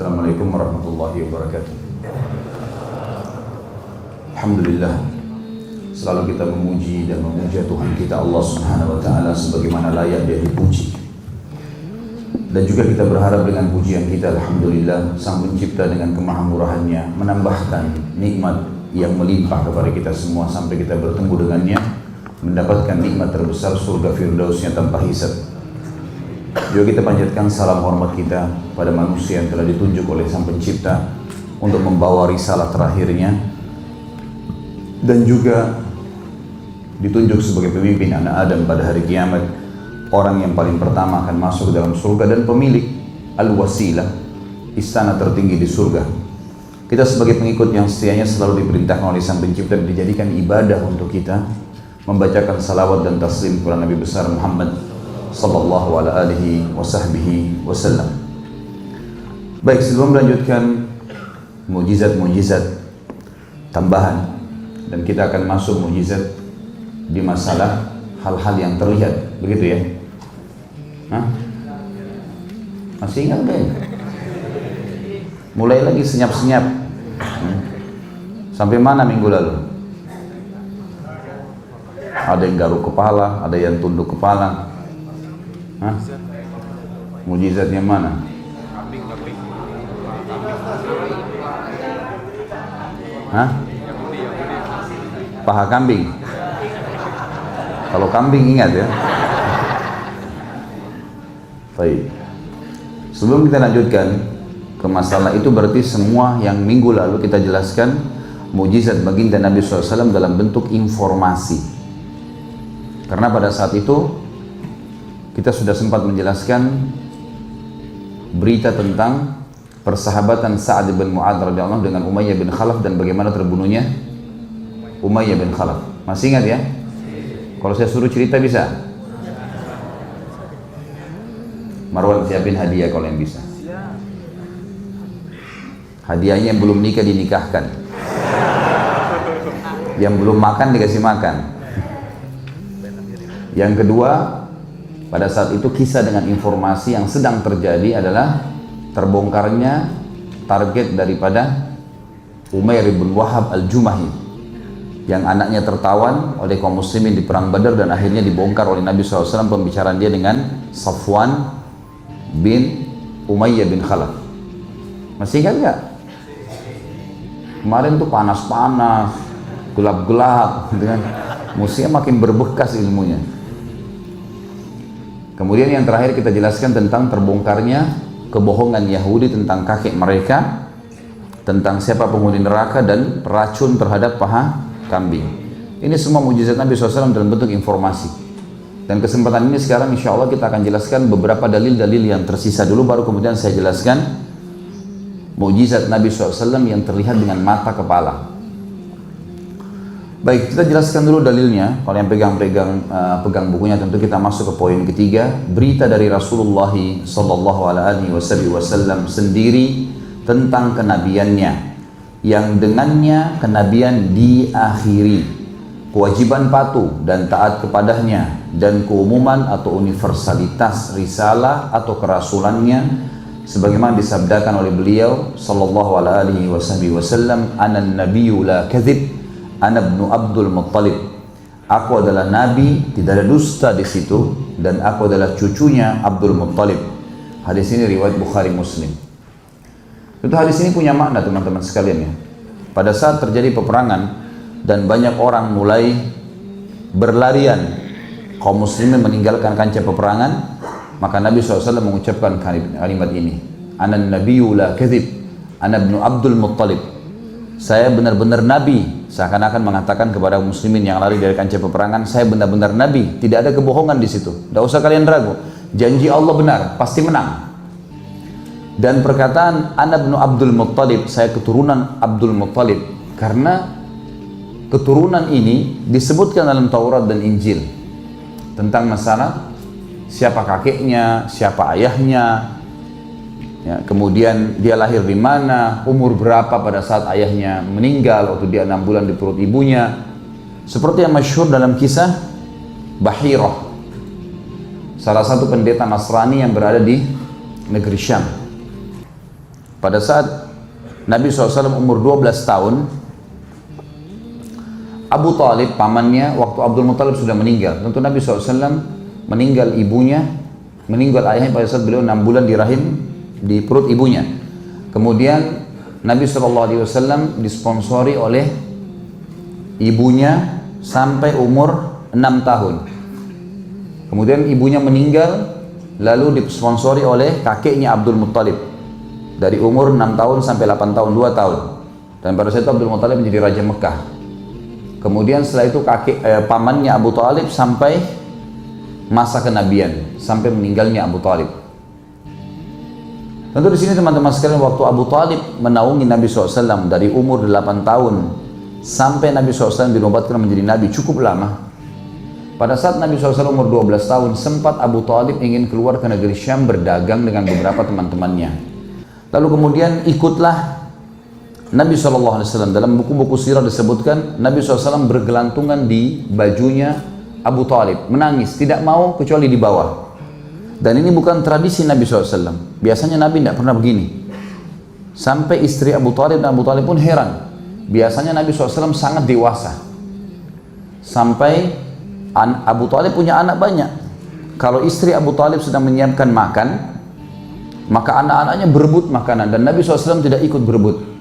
Assalamualaikum warahmatullahi wabarakatuh. Alhamdulillah, selalu kita memuji dan memuja Tuhan kita Allah Subhanahu wa taala sebagaimana layak Dia dipuji. Dan juga kita berharap dengan pujian kita, alhamdulillah, Sang Pencipta dengan kemahamurahannya menambahkan nikmat yang melimpah kepada kita semua sampai kita bertemu dengannya, mendapatkan nikmat terbesar surga Firdausnya tanpa hisab. Juga kita panjatkan salam hormat kita pada manusia yang telah ditunjuk oleh Sang Pencipta untuk membawa risalah terakhirnya dan juga ditunjuk sebagai pemimpin anak Adam pada hari kiamat, orang yang paling pertama akan masuk ke dalam surga dan pemilik al-wasilah, istana tertinggi di surga. Kita sebagai pengikut yang setianya selalu diperintahkan oleh Sang Pencipta dan dijadikan ibadah untuk kita membacakan salawat dan taslim kepada Nabi besar Muhammad sallallahu alaihi wasallam. Baik, sebelum melanjutkan mujizat-mujizat tambahan, dan kita akan masuk mujizat di masalah hal-hal yang terlihat, begitu ya? Hah? Masih ingat kan? Mulai lagi senyap-senyap. Sampai mana minggu lalu? Ada yang garuk kepala, ada yang tunduk kepala. Hah? Mujizat yang mana? Hah? Paha kambing. Kalau kambing ingat ya. Baik. Sebelum kita lanjutkan ke masalah itu, berarti semua yang minggu lalu kita jelaskan mujizat baginda Nabi SAW dalam bentuk informasi. Karena pada saat itu kita sudah sempat menjelaskan berita tentang persahabatan Sa'ad bin Mu'adz radhiyallahu anhu dengan Umayyah bin Khalaf dan bagaimana terbunuhnya Umayyah bin Khalaf. Masih ingat ya? Kalau saya suruh cerita bisa? Marwan siapin hadiah kalau yang bisa. Hadiahnya yang belum nikah dinikahkan. Yang belum makan dikasih makan. Yang kedua, pada saat itu kisah dengan informasi yang sedang terjadi adalah terbongkarnya target daripada Umair bin Wahab al-Jumahi yang anaknya tertawan oleh kaum muslimin di perang Badar dan akhirnya dibongkar oleh Nabi SAW pembicaraan dia dengan Safwan bin Umayyah bin Khalaf. Masih ingat gak? Kemarin tuh panas-panas, gelap-gelap, gitu kan? Musuhnya makin berbekas ilmunya. Kemudian yang terakhir kita jelaskan tentang terbongkarnya kebohongan Yahudi tentang kakek mereka, tentang siapa penghuni neraka dan racun terhadap paha kambing. Ini semua mujizat Nabi SAW dalam bentuk informasi. Dan kesempatan ini sekarang insya Allah kita akan jelaskan beberapa dalil-dalil yang tersisa dulu, baru kemudian saya jelaskan mujizat Nabi SAW yang terlihat dengan mata kepala. Baik, kita jelaskan dulu dalilnya. Kalau yang pegang bukunya, tentu kita masuk ke poin ketiga. Berita dari Rasulullah sallallahu alaihi wasallam sendiri tentang kenabiannya, yang dengannya kenabian diakhiri, kewajiban patuh dan taat kepadanya, dan keumuman atau universalitas risalah atau kerasulannya, sebagaimana disabdakan oleh beliau sallallahu alaihi wasallam, "Anan nabiyyu la kadzib, Ana ibnu Abdul Muttalib." Aku adalah nabi, tidak ada dusta di situ, dan aku adalah cucunya Abdul Muttalib. Hadis ini riwayat Bukhari Muslim. Itu hadis ini punya makna teman-teman sekalian ya. Pada saat terjadi peperangan dan banyak orang mulai berlarian, kaum muslimin meninggalkan kancah peperangan, maka Nabi SAW mengucapkan kalimat ini, "Ana nabiyyu la kadzib, ana ibnu Abdul Muttalib." Saya benar-benar nabi, seakan-akan mengatakan kepada muslimin yang lari dari kancah peperangan, saya benar-benar nabi, tidak ada kebohongan di situ. Tidak usah kalian ragu, janji Allah benar, pasti menang. Dan perkataan Ana ibnu Abdul Muttalib, saya keturunan Abdul Muttalib, karena keturunan ini disebutkan dalam Taurat dan Injil tentang masalah siapa kakeknya, siapa ayahnya, ya, kemudian dia lahir di mana, umur berapa pada saat ayahnya meninggal waktu dia 6 bulan di perut ibunya, seperti yang masyhur dalam kisah Bahirah, salah satu pendeta Nasrani yang berada di negeri Syam. pada saat Nabi SAW umur 12 tahun, Abu Talib, pamannya, waktu Abdul Muttalib sudah meninggal. Tentu Nabi SAW meninggal ibunya, meninggal ayahnya pada saat beliau 6 bulan di rahim, di perut ibunya. Kemudian Nabi SAW disponsori oleh ibunya sampai umur 6 tahun. Kemudian ibunya meninggal, lalu disponsori oleh kakeknya Abdul Muttalib dari umur 6 tahun sampai 8 tahun, 2 tahun. Dan pada saat itu Abdul Muttalib menjadi Raja Mekah. Kemudian setelah itu pamannya Abu Talib sampai masa kenabian, sampai meninggalnya Abu Talib. Tentu di sini teman-teman sekalian, waktu Abu Talib menaungi Nabi SAW dari umur 8 tahun sampai Nabi SAW dinobatkan menjadi Nabi, cukup lama. Pada saat Nabi SAW umur 12 tahun, sempat Abu Talib ingin keluar ke negeri Syam berdagang dengan beberapa teman-temannya. Lalu kemudian ikutlah Nabi SAW. Dalam buku-buku sirah disebutkan Nabi SAW bergelantungan di bajunya Abu Talib, menangis, tidak mau kecuali di bawah. Dan ini bukan tradisi Nabi SAW. Biasanya Nabi tidak pernah begini. Sampai istri Abu Talib dan Abu Talib pun heran. Biasanya Nabi SAW sangat dewasa. Sampai Abu Talib punya anak banyak. Kalau istri Abu Talib sedang menyiapkan makan, maka anak-anaknya berebut makanan dan Nabi SAW tidak ikut berebut.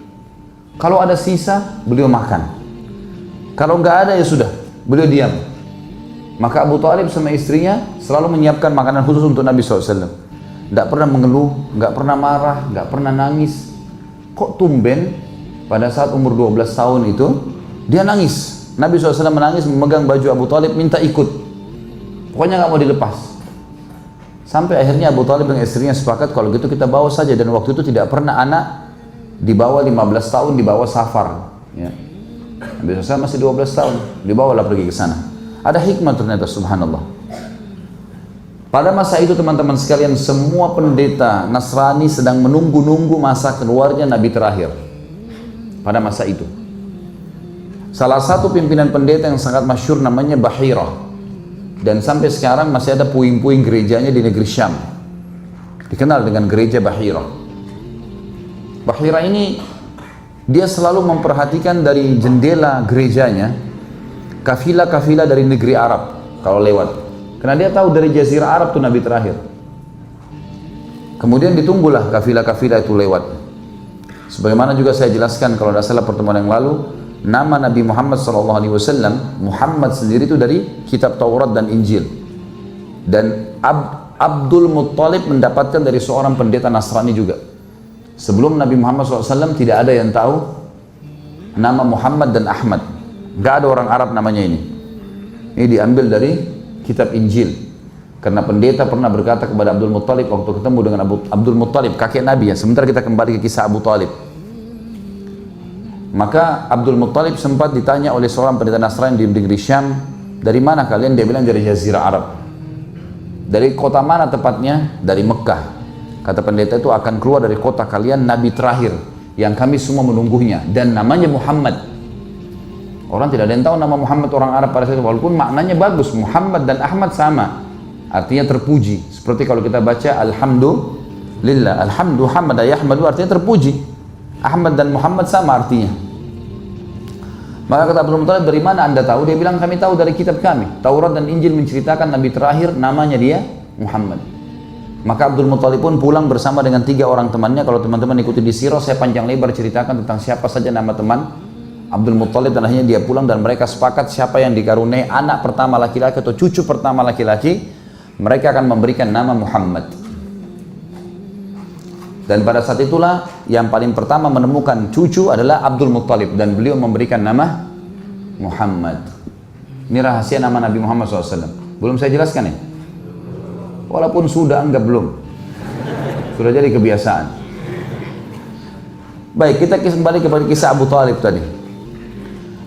Kalau ada sisa, beliau makan. Kalau nggak ada ya sudah, beliau diam. Maka Abu Talib sama istrinya selalu menyiapkan makanan khusus untuk Nabi SAW. Nggak pernah mengeluh, nggak pernah marah, nggak pernah nangis. Kok tumben pada saat umur 12 tahun itu, dia nangis. Nabi SAW menangis, memegang baju Abu Talib, minta ikut. Pokoknya nggak mau dilepas. Sampai akhirnya Abu Talib dan istrinya sepakat, kalau gitu kita bawa saja. Dan waktu itu tidak pernah anak di bawah 15 tahun di bawah safar, ya. Nabi SAW masih 12 tahun, dibawalah pergi ke sana. Ada hikmah ternyata, subhanallah. Pada masa itu teman-teman sekalian, semua pendeta Nasrani sedang menunggu-nunggu masa keluarnya Nabi terakhir. Pada masa itu, salah satu pimpinan pendeta yang sangat masyhur namanya Bahirah. Dan sampai sekarang masih ada puing-puing gerejanya di negeri Syam. Dikenal dengan gereja Bahirah. Bahirah ini dia selalu memperhatikan dari jendela gerejanya kafilah-kafilah dari negeri Arab kalau lewat, karena dia tahu dari Jazirah Arab itu Nabi terakhir. Kemudian ditunggulah kafilah-kafilah itu lewat. Sebagaimana juga saya jelaskan kalau tidak salah pertemuan yang lalu, nama Nabi Muhammad SAW, Muhammad sendiri itu dari kitab Taurat dan Injil. Dan Abdul Muttalib mendapatkan dari seorang pendeta Nasrani juga. Sebelum Nabi Muhammad SAW tidak ada yang tahu nama Muhammad dan Ahmad. Gak ada orang Arab namanya ini. Ini diambil dari kitab Injil. Karena pendeta pernah berkata kepada Abdul Muttalib waktu ketemu dengan Abdul Muttalib, kakek Nabi ya. Sebentar kita kembali ke kisah Abu Talib. Maka Abdul Muttalib sempat ditanya oleh seorang pendeta Nasrani di negeri Syam, dari mana kalian? Dia bilang dari Jazirah Arab. Dari kota mana tepatnya? Dari Mekah. Kata pendeta itu, akan keluar dari kota kalian Nabi terakhir yang kami semua menunggunya dan namanya Muhammad. Orang tidak ada yang tahu nama Muhammad orang Arab pada saat itu, walaupun maknanya bagus. Muhammad dan Ahmad sama, artinya terpuji. Seperti kalau kita baca Alhamdulillah, Alhamdu hamada yahmadu, artinya terpuji. Ahmad dan Muhammad sama artinya. Maka kata Abdul Muttalib, dari mana anda tahu? Dia bilang, kami tahu dari kitab kami. Taurat dan Injil menceritakan Nabi terakhir namanya dia Muhammad. Maka Abdul Muttalib pun pulang bersama dengan 3 orang temannya. Kalau teman-teman ikuti di sirah, saya panjang lebar ceritakan tentang siapa saja nama teman Abdul Muttalib, dan akhirnya dia pulang dan mereka sepakat siapa yang dikaruniai anak pertama laki-laki atau cucu pertama laki-laki, mereka akan memberikan nama Muhammad. Dan pada saat itulah yang paling pertama menemukan cucu adalah Abdul Muttalib, dan beliau memberikan nama Muhammad. Ini rahasia nama Nabi Muhammad SAW. Belum saya jelaskan ya? Walaupun sudah, anggap belum. Sudah jadi kebiasaan. Baik, kita kembali kepada kisah Abu Talib tadi.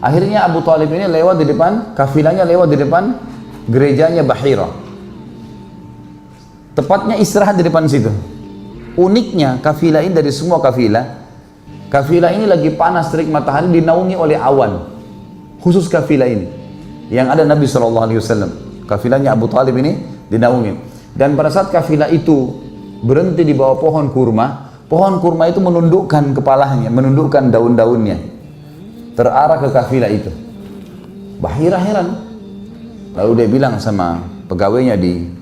Akhirnya Abu Talib ini lewat di depan, kafilahnya lewat di depan gerejanya Bahirah. Tepatnya istirahat di depan situ. Uniknya kafilah ini dari semua kafilah ini lagi panas terik matahari, dinaungi oleh awan. Khusus kafilah ini yang ada Nabi SAW. Kafilahnya Abu Talib ini dinaungi. Dan pada saat kafilah itu berhenti di bawah pohon Pohon kurma itu menundukkan kepalanya, menundukkan daun-daunnya, terarah ke kafilah itu. Bahira heran. Lalu dia bilang sama pegawainya,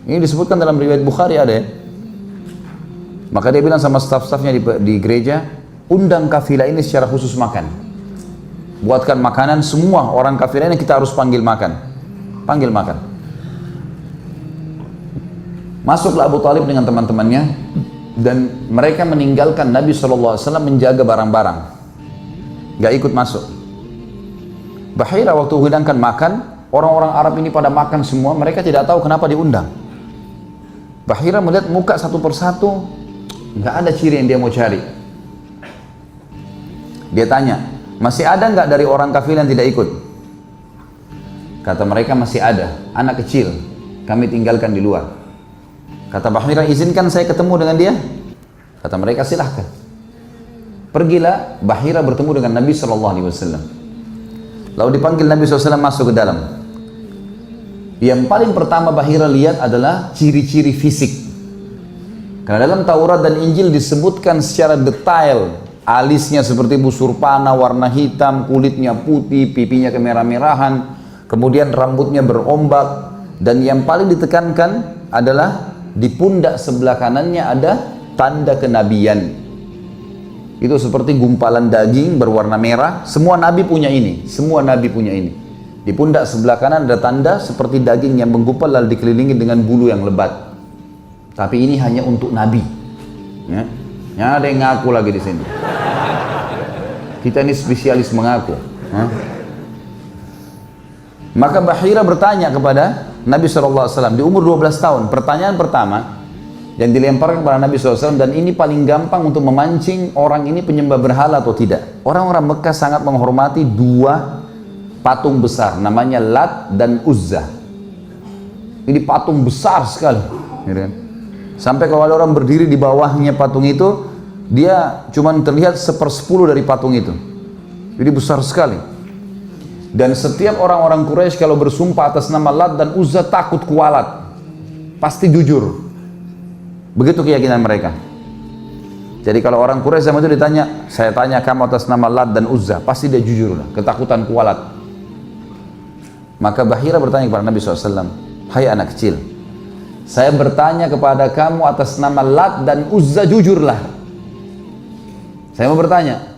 ini disebutkan dalam riwayat Bukhari ada ya. Maka dia bilang sama staf-stafnya di gereja, undang kafilah ini secara khusus makan. Buatkan makanan, semua orang kafilah ini kita harus panggil makan. Panggil makan. Masuklah Abu Talib dengan teman-temannya, dan mereka meninggalkan Nabi SAW menjaga barang-barang, gak ikut masuk. Bahira waktu hidangkan makan, orang-orang Arab ini pada makan semua, mereka tidak tahu kenapa diundang. Bahira melihat muka satu persatu, gak ada ciri yang dia mau cari. Dia tanya, masih ada gak dari orang kafir yang tidak ikut? Kata mereka, masih ada, anak kecil, kami tinggalkan di luar. Kata Bahira, izinkan saya ketemu dengan dia? Kata mereka, silahkan. Pergilah Bahira bertemu dengan Nabi SAW. Lalu dipanggil Nabi SAW masuk ke dalam. Yang paling pertama Bahira lihat adalah ciri-ciri fisik. Karena dalam Taurat dan Injil disebutkan secara detail, alisnya seperti busur panah, warna hitam, kulitnya putih, pipinya kemerah-merahan, kemudian rambutnya berombak, dan yang paling ditekankan adalah di pundak sebelah kanannya ada tanda kenabian. Itu seperti gumpalan daging berwarna merah. Semua nabi punya ini. Semua nabi punya ini. Di pundak sebelah kanan ada tanda seperti daging yang menggumpal lalu dikelilingi dengan bulu yang lebat. Tapi ini hanya untuk nabi. Ya, ada yang ngaku lagi di sini. Kita ini spesialis mengaku. Maka Bahira bertanya kepada Nabi SAW di umur 12 tahun. Pertanyaan pertama yang dilemparkan kepada Nabi SAW, dan ini paling gampang untuk memancing orang ini penyembah berhala atau tidak. Orang-orang Mekah sangat menghormati dua patung besar, namanya Lat dan Uzza. Ini patung besar sekali, sampai kalau ada orang berdiri di bawahnya patung itu, dia cuma terlihat 1/10 dari patung itu. Jadi besar sekali. Dan setiap orang-orang Quraisy kalau bersumpah atas nama Lat dan Uzza takut kualat, pasti jujur. Begitu keyakinan mereka. Jadi kalau orang Quraisy zaman itu ditanya, saya tanya kamu atas nama Lat dan Uzza, pasti dia jujur, ketakutan kualat. Maka Bahira bertanya kepada Nabi SAW, hai anak kecil, saya bertanya kepada kamu atas nama Lat dan Uzza, jujurlah. Saya mau bertanya.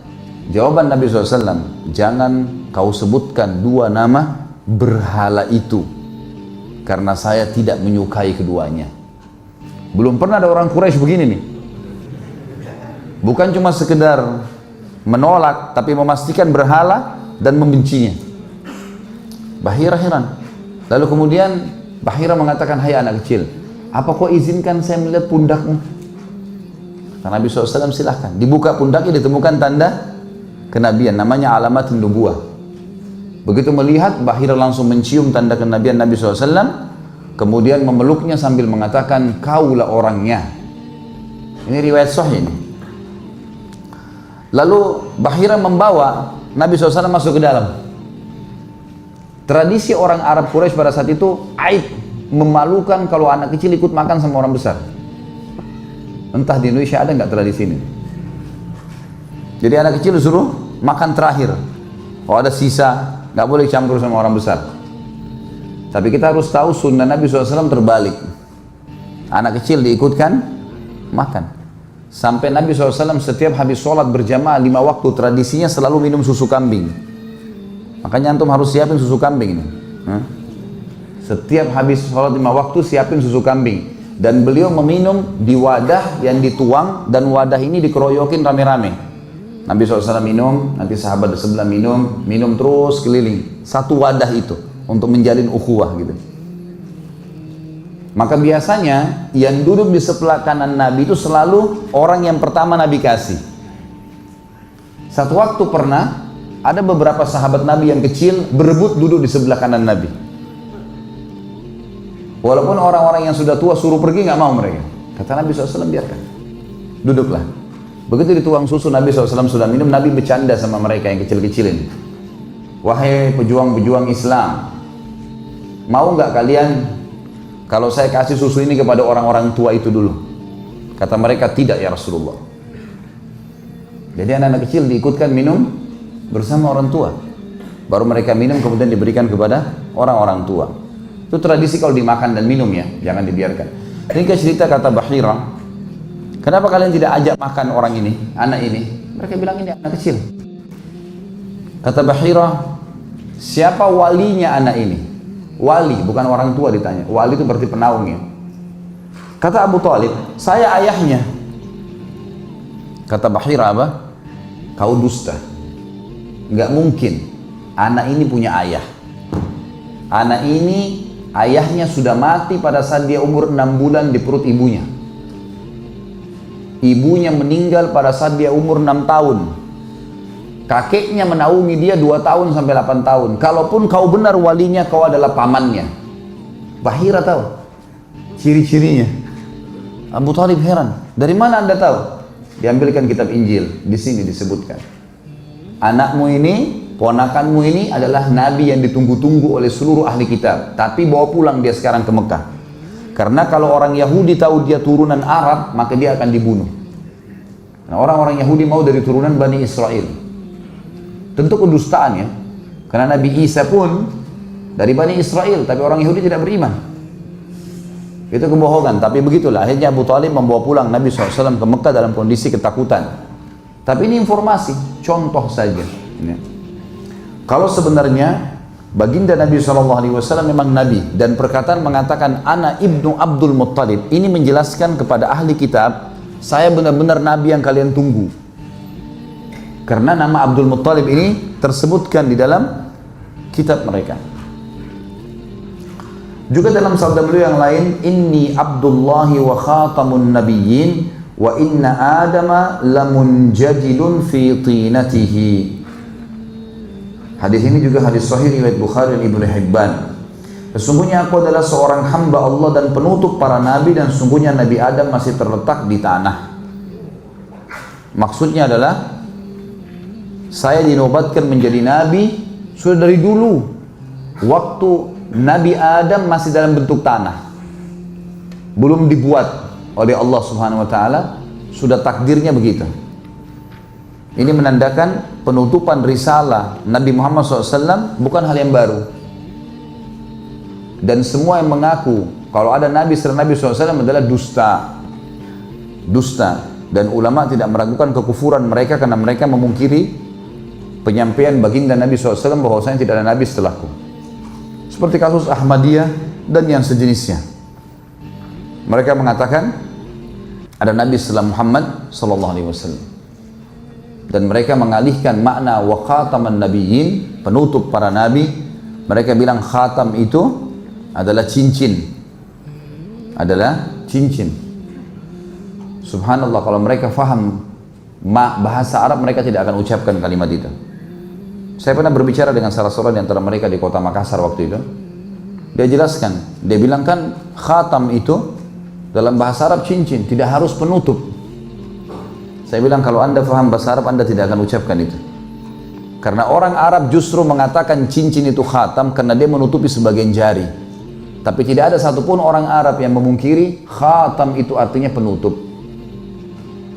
Jawaban Nabi SAW, jangan kau sebutkan dua nama berhala itu, karena saya tidak menyukai keduanya. Belum pernah ada orang Quraisy begini nih. Bukan cuma sekedar menolak, tapi memastikan berhala dan membencinya. Bahira heran. Lalu kemudian Bahira mengatakan, hai anak kecil, apa kau izinkan saya melihat pundakmu? Kata Nabi SAW, silahkan. Dibuka pundaknya, ditemukan tanda kenabian, namanya alamat nubuwah. Begitu melihat, Bahira langsung mencium tanda kenabian Nabi SAW, kemudian memeluknya sambil mengatakan, kaulah orangnya. Ini riwayat sahih ini. Lalu Bahira membawa Nabi SAW masuk ke dalam. Tradisi orang Arab Quraisy pada saat itu, aib, memalukan kalau anak kecil ikut makan sama orang besar. Entah di Indonesia ada nggak tradisi ini. Jadi anak kecil disuruh makan terakhir. Kalau ada sisa, nggak boleh campur sama orang besar. Tapi kita harus tahu sunnah Nabi SAW terbalik. Anak kecil diikutkan makan. Sampai Nabi SAW setiap habis sholat berjamaah 5 waktu, tradisinya selalu minum susu kambing. Makanya antum harus siapin susu kambing ini. Setiap habis sholat 5 waktu siapin susu kambing. Dan beliau meminum di wadah yang dituang, dan wadah ini dikeroyokin rame-rame. Nabi SAW minum, nanti sahabat di sebelah minum, minum terus keliling. Satu wadah itu untuk menjalin ukhuwah gitu. Maka biasanya yang duduk di sebelah kanan Nabi itu selalu orang yang pertama Nabi kasih. Satu waktu pernah ada beberapa sahabat Nabi yang kecil berebut duduk di sebelah kanan Nabi. Walaupun orang-orang yang sudah tua suruh pergi, nggak mau mereka. Kata Nabi SAW, biarkan, duduklah. Begitu dituang susu, Nabi SAW sudah minum, Nabi bercanda sama mereka yang kecil-kecil ini. Wahai pejuang-pejuang Islam, mau nggak kalian kalau saya kasih susu ini kepada orang-orang tua itu dulu? Kata mereka, tidak ya Rasulullah. Jadi anak-anak kecil diikutkan minum bersama orang tua. Baru mereka minum kemudian diberikan kepada orang-orang tua. Itu tradisi kalau dimakan dan minum ya, jangan dibiarkan. Ini cerita kata Bahira, kenapa kalian tidak ajak makan orang ini, anak ini? Mereka bilang ini anak kecil. Kata Bahira, siapa walinya anak ini? Wali, bukan orang tua ditanya. Wali itu berarti penaungnya. Kata Abu Talib, saya ayahnya. Kata Bahira apa? Kau dusta. Nggak mungkin anak ini punya ayah. Anak ini ayahnya sudah mati pada saat dia umur 6 bulan di perut ibunya. Ibunya meninggal pada saat dia umur 6 tahun. Kakeknya menaungi dia 2 tahun sampai 8 tahun. Kalaupun kau benar walinya, kau adalah pamannya. Bahira tahu ciri-cirinya. Abu Talib heran, dari mana anda tahu? Diambilkan kitab Injil, di sini disebutkan. Anakmu ini, ponakanmu ini adalah nabi yang ditunggu-tunggu oleh seluruh ahli kitab. Tapi bawa pulang dia sekarang ke Mekah. Karena kalau orang Yahudi tahu dia turunan Arab, maka dia akan dibunuh. Nah, orang-orang Yahudi mau dari turunan Bani Israel. Tentu kedustaan ya. Karena Nabi Isa pun dari Bani Israel, tapi orang Yahudi tidak beriman. Itu kebohongan, tapi begitulah. Akhirnya Abu Talib membawa pulang Nabi SAW ke Mekah dalam kondisi ketakutan. Tapi ini informasi, contoh saja. Ya. Kalau sebenarnya baginda Nabi SAW memang Nabi, dan perkataan mengatakan Ana ibnu Abdul Muttalib, ini menjelaskan kepada ahli kitab, saya benar-benar Nabi yang kalian tunggu. Karena nama Abdul Muttalib ini tersebutkan di dalam kitab mereka. Juga dalam sabda beliau yang lain, Inni Abdullahi wa khatamun nabiyyin wa inna Adama lamunjadilun fi tinatihi. Hadis ini juga hadis sahih riwayat Bukhari dan Ibnu Hibban. Sesungguhnya aku adalah seorang hamba Allah dan penutup para nabi, dan sungguhnya Nabi Adam masih terletak di tanah. Maksudnya adalah saya dinobatkan menjadi nabi sudah dari dulu, waktu Nabi Adam masih dalam bentuk tanah, belum dibuat oleh Allah Subhanahu wa Ta'ala, sudah takdirnya begitu. Ini menandakan penutupan risalah Nabi Muhammad SAW bukan hal yang baru. Dan semua yang mengaku kalau ada Nabi setelah Nabi SAW adalah dusta. Dusta. Dan ulama tidak meragukan kekufuran mereka karena mereka memungkiri penyampaian baginda Nabi SAW bahwasanya tidak ada Nabi setelahku. Seperti kasus Ahmadiyah dan yang sejenisnya. Mereka mengatakan ada Nabi setelah Muhammad SAW. Dan mereka mengalihkan makna wa khataman nabiyyin, penutup para nabi. Mereka bilang khatam itu adalah cincin. Adalah cincin. Subhanallah, kalau mereka faham bahasa Arab, mereka tidak akan ucapkan kalimat itu. Saya pernah berbicara dengan salah seorang di antara mereka di kota Makassar waktu itu. Dia jelaskan, dia bilang kan khatam itu dalam bahasa Arab cincin, tidak harus penutup. Saya bilang kalau anda faham bahasa Arab, anda tidak akan ucapkan itu. Karena orang Arab justru mengatakan cincin itu khatam karena dia menutupi sebagian jari. Tapi tidak ada satupun orang Arab yang memungkiri khatam itu artinya penutup.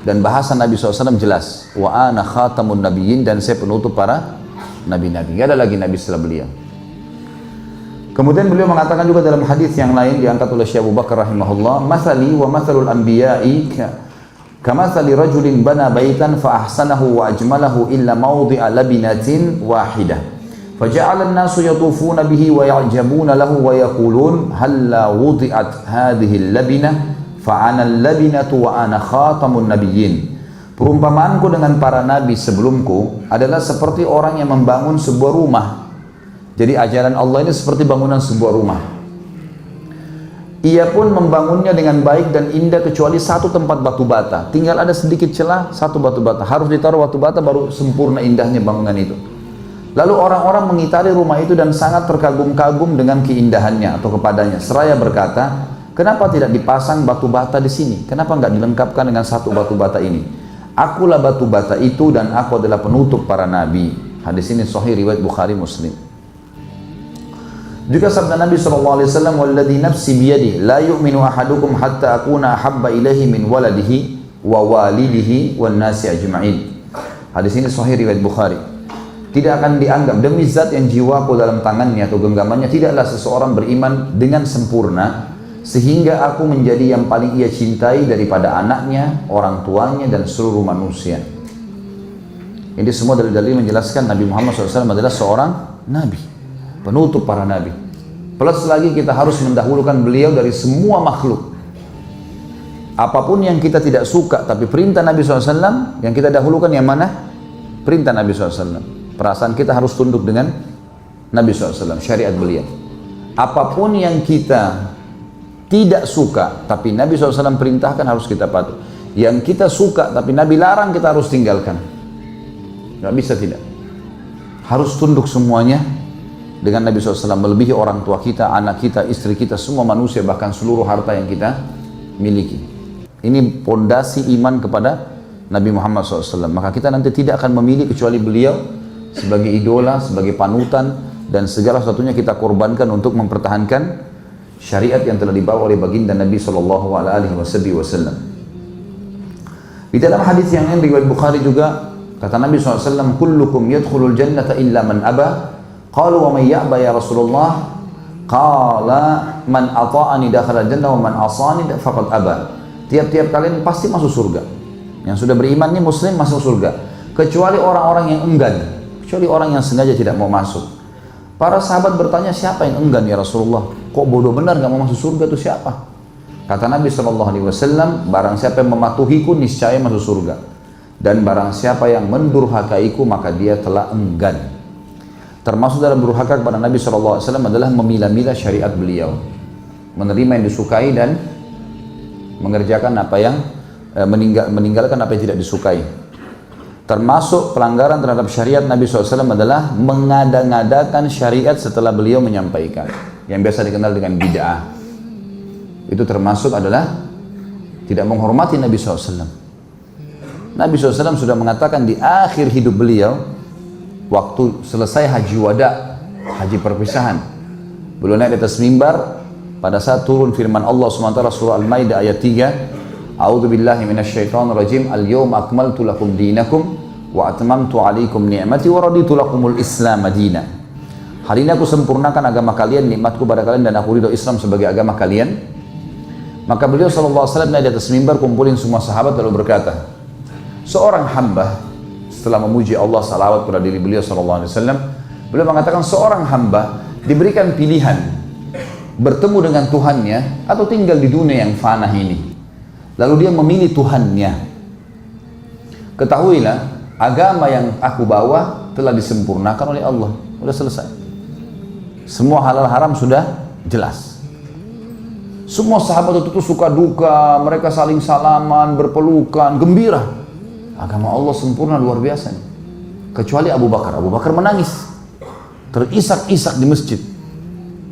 Dan bahasa Nabi SAW jelas, wa ana khatamun nabiyyin, dan saya penutup para nabi-nabi. Tidak ada lagi nabi setelah beliau. Kemudian beliau mengatakan juga dalam hadis yang lain diangkat oleh Syekh Abu Bakar rahimahullah, "Mathali wa mathalul anbiya'i kamathali rajulin bana baitan fa ahsanahu wa ajmalahu illa mawdi'a labinatin wahidah. Faja'ala an-nasu yatufuna bihi wa ya'jabuna lahu wa yaqulun halla wudi'at hadhihi al-labinah fa ana al-labinatu wa ana khatamun nabiyyin." Perumpamaanku dengan para nabi sebelumku adalah seperti orang yang membangun sebuah rumah. Jadi ajaran Allah ini seperti bangunan sebuah rumah. Ia pun membangunnya dengan baik dan indah kecuali satu tempat batu bata. Tinggal ada sedikit celah, satu batu bata. Harus ditaruh batu bata baru sempurna indahnya bangunan itu. Lalu orang-orang mengitari rumah itu dan sangat terkagum-kagum dengan keindahannya atau kepadanya. Seraya berkata, kenapa tidak dipasang batu bata di sini? Kenapa nggak dilengkapkan dengan satu batu bata ini? Akulah batu bata itu dan aku adalah penutup para nabi. Hadis ini sahih riwayat Bukhari Muslim. Juga sabda Nabi SAW, "Walladhi nafsi biyadi, la yu'minu ahadukum hatta akuna ahabba ilaihi min waladihi wa walidihi wan nasi ajma'in." Hadis ini sahih riwayat Bukhari. Tidak akan dianggap demi zat yang jiwaku dalam tangannya atau genggamannya, tidaklah seseorang beriman dengan sempurna sehingga aku menjadi yang paling ia cintai daripada anaknya, orang tuanya, dan seluruh manusia. Ini semua dalil-dalil menjelaskan Nabi Muhammad SAW adalah seorang nabi, penutup para nabi. Plus lagi kita harus mendahulukan beliau dari semua makhluk. Apapun yang kita tidak suka, tapi perintah Nabi SAW, yang kita dahulukan yang mana? Perintah Nabi SAW. Perasaan kita harus tunduk dengan Nabi SAW, syariat beliau. Apapun yang kita tidak suka, tapi Nabi SAW perintahkan, harus kita patuh. Yang kita suka, tapi Nabi larang, kita harus tinggalkan. Gak bisa tidak. Harus tunduk semuanya dengan Nabi SAW, melebihi orang tua kita, anak kita, istri kita, semua manusia, bahkan seluruh harta yang kita miliki. Ini pondasi iman kepada Nabi Muhammad SAW. Maka kita nanti tidak akan memilih kecuali beliau sebagai idola, sebagai panutan, dan segala sesuatunya kita korbankan untuk mempertahankan syariat yang telah dibawa oleh baginda Nabi SAW. Di dalam hadis yang lain riwayat Bukhari juga kata Nabi SAW, kullukum yadkhulul jannata illa man aba. Qalu wa man ya'ba ya Rasulullah? Qala man ata'ani dakhala jannah wa man asani faqad aba. Tiap-tiap kalian pasti masuk surga. Yang sudah beriman ini muslim masuk surga. Kecuali orang-orang yang enggan. Kecuali orang yang sengaja tidak mau masuk. Para sahabat bertanya, siapa yang enggan ya Rasulullah? Kok bodoh benar gak mau masuk surga itu siapa? Kata Nabi SAW, barang siapa yang mematuhiku niscaya masuk surga. Dan barang siapa yang mendurhakaiku maka dia telah enggan. Termasuk dalam durhaka kepada Nabi SAW adalah memilah-milah syariat beliau. Menerima yang disukai dan mengerjakan apa yang meninggalkan apa yang tidak disukai. Termasuk pelanggaran terhadap syariat Nabi SAW adalah mengada-ngadakan syariat setelah beliau menyampaikan, yang biasa dikenal dengan bid'ah. Itu termasuk adalah tidak menghormati Nabi SAW. Nabi SAW sudah mengatakan di akhir hidup beliau, waktu selesai haji wada, haji perpisahan, beliau naik di atas mimbar. Pada saat turun firman Allah SWT surah Al-Maidah ayat 3, A'udzu billahi minasyaitonir rajim, al-yawma akmaltu lakum dinakum wa atmamtu 'alaikum ni'mati wa raditu lakumul Islam madina. Hari ini aku sempurnakan agama kalian, nikmatku pada kalian, dan aku ridho Islam sebagai agama kalian. Maka beliau SAW naik di atas mimbar, kumpulin semua sahabat lalu berkata, seorang hamba, setelah memuji Allah salawat pada diri beliau SAW, beliau mengatakan seorang hamba diberikan pilihan bertemu dengan Tuhannya atau tinggal di dunia yang fana ini. Lalu dia memilih Tuhannya. Ketahuilah, agama yang aku bawa telah disempurnakan oleh Allah. Sudah selesai. Semua halal haram sudah jelas. Semua sahabat itu suka duka, mereka saling salaman, berpelukan, gembira. Agama Allah sempurna luar biasa. Kecuali Abu Bakar. Abu Bakar menangis, terisak-isak di masjid.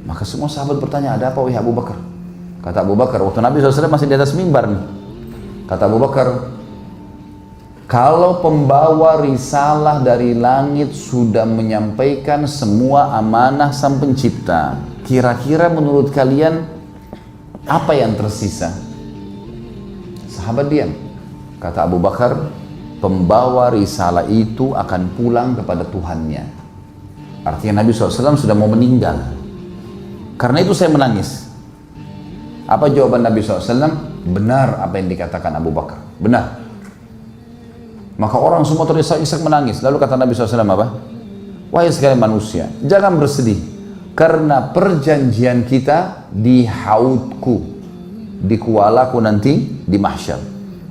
Maka semua sahabat bertanya, ada apa wahai Abu Bakar? Kata Abu Bakar, waktu Nabi SAW masih di atas mimbar nih. Kata Abu Bakar, kalau pembawa risalah dari langit sudah menyampaikan semua amanah sang pencipta, kira-kira menurut kalian apa yang tersisa? Sahabat diam. Kata Abu Bakar, pembawa risalah itu akan pulang kepada Tuhannya. Artinya Nabi SAW sudah mau meninggal. Karena itu saya menangis. Apa jawaban Nabi SAW? Benar apa yang dikatakan Abu Bakar. Benar. Maka orang semua terisak-isak menangis. Lalu kata Nabi SAW apa? Wahai sekalian manusia, jangan bersedih. Karena perjanjian kita di haudku, di kualaku nanti di mahsyar.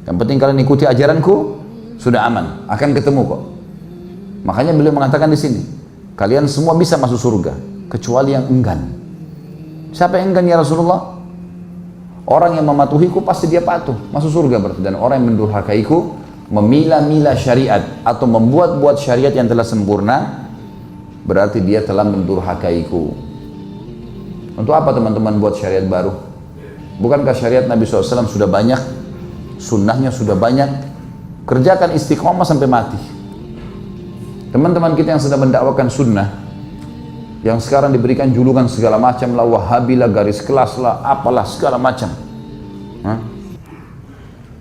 Yang penting kalian ikuti ajaranku, sudah aman. Akan ketemu kok. Makanya beliau mengatakan di sini, kalian semua bisa masuk surga, kecuali yang enggan. Siapa yang enggan ya Rasulullah? Orang yang mematuhiku pasti dia patuh, masuk surga berarti. Dan orang yang mendurhakaiku, memilah-milah syariat atau membuat-buat syariat yang telah sempurna, berarti dia telah mendurhakaiku. Untuk apa teman-teman buat syariat baru? Bukankah syariat Nabi SAW sudah banyak, sunnahnya sudah banyak? Kerjakan istiqomah sampai mati. Teman-teman kita yang sedang mendakwakan sunnah, yang sekarang diberikan julukan segala macam lah, Wahabi lah, garis kelas lah, apalah segala macam.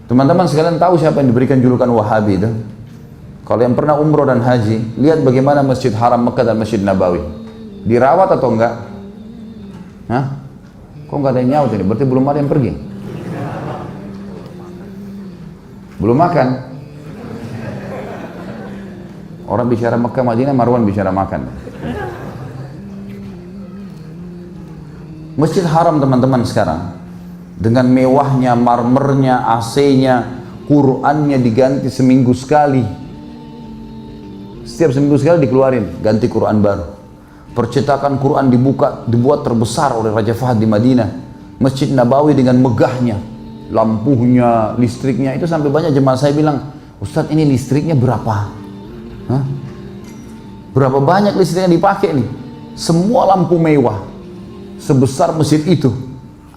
Teman-teman sekalian tahu siapa yang diberikan julukan Wahabi itu? Kalau yang pernah umroh dan haji, lihat bagaimana Masjid Haram Mekah dan Masjid Nabawi. Dirawat atau enggak? Hah? Kok enggak ada yang nyaut ini? Berarti belum ada yang pergi. Belum makan. Orang bicara Mekah, Madinah, Marwan bicara makan. Masjid Haram teman-teman sekarang, dengan mewahnya, marmernya, AC-nya, Qurannya diganti seminggu sekali. Setiap seminggu sekali dikeluarin, ganti Quran baru. Percetakan Quran dibuat terbesar oleh Raja Fahd di Madinah. Masjid Nabawi dengan megahnya, lampunya, listriknya, itu sampai banyak jemaah saya bilang, Ustadz ini listriknya berapa? Hah? Berapa banyak listrik yang dipakai nih? Semua lampu mewah, sebesar masjid itu.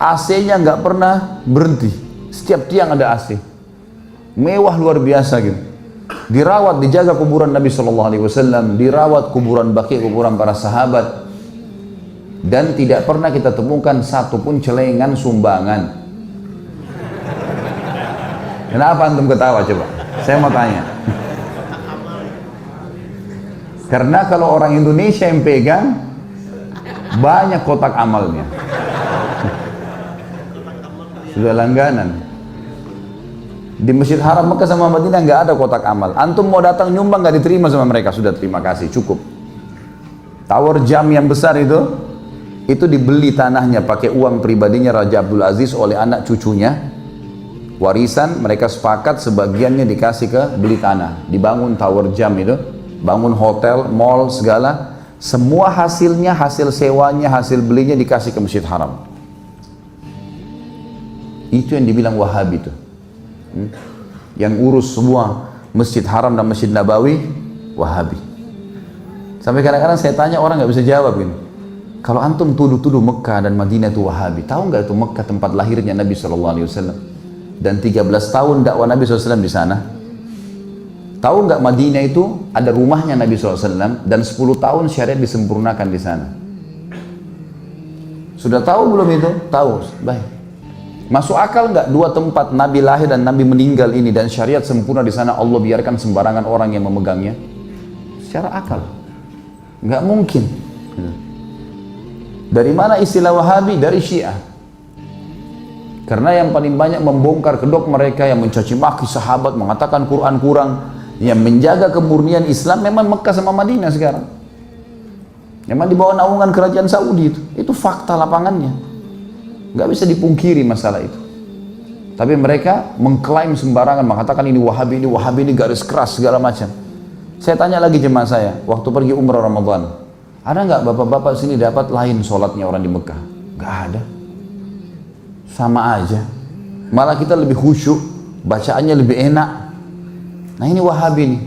AC-nya nggak pernah berhenti, setiap tiang ada AC. Mewah luar biasa gitu. Dirawat, dijaga kuburan Nabi SAW, dirawat kuburan Baqi, kuburan para sahabat, dan tidak pernah kita temukan satupun celengan sumbangan. Kenapa antum ketawa coba? Saya mau tanya. Karena kalau orang Indonesia yang pegang, banyak kotak amalnya. Sudah langganan. Di Masjid Haram Mekah sama Madinah nggak ada kotak amal. Antum mau datang nyumbang nggak diterima sama mereka. Sudah, terima kasih, cukup. Tower jam yang besar itu dibeli tanahnya pakai uang pribadinya Raja Abdul Aziz oleh anak cucunya. Warisan, mereka sepakat sebagiannya dikasih ke beli tanah. Dibangun tower jam itu, bangun hotel, mall, segala. Semua hasilnya, hasil sewanya, hasil belinya dikasih ke Masjid Haram. Itu yang dibilang Wahabi itu. Yang urus semua Masjid Haram dan Masjid Nabawi, Wahabi. Sampai kadang-kadang saya tanya, orang nggak bisa jawab ini. Kalau antum tuduh-tuduh Mekah dan Madinah itu Wahabi, tahu nggak itu Mekah tempat lahirnya Nabi SAW? Dan 13 tahun dakwah Nabi SAW di sana. Tahu nggak Madinah itu ada rumahnya Nabi SAW dan 10 tahun syariat disempurnakan di sana. Sudah tahu belum itu? Tahu. Baik. Masuk akal nggak dua tempat Nabi lahir dan Nabi meninggal ini dan syariat sempurna di sana Allah biarkan sembarangan orang yang memegangnya? Secara akal nggak mungkin. Dari mana istilah Wahabi? Dari Syiah. Karena yang paling banyak membongkar kedok mereka, yang mencaci maki sahabat, mengatakan Quran kurang, yang menjaga kemurnian Islam memang Mekah sama Madinah sekarang. Memang di bawah naungan kerajaan Saudi itu fakta lapangannya. Nggak bisa dipungkiri masalah itu. Tapi mereka mengklaim sembarangan, mengatakan ini Wahabi, ini garis keras segala macam. Saya tanya lagi jemaah saya, waktu pergi umrah Ramadan, ada nggak bapak-bapak sini dapat lain sholatnya orang di Mekah? Nggak ada. Sama aja. Malah kita lebih khusyuk, bacaannya lebih enak. Nah ini Wahabi nih.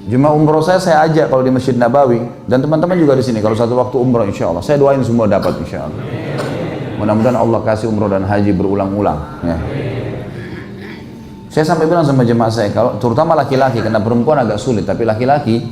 Jemaah umroh saya ajak kalau di Masjid Nabawi, dan teman-teman juga di sini kalau satu waktu umroh insya Allah. Saya doain semua dapat insya Allah. Mudah-mudahan Allah kasih umroh dan haji berulang-ulang. Ya. Saya sampai bilang sama jemaah saya, kalau terutama laki-laki, karena perempuan agak sulit, tapi laki-laki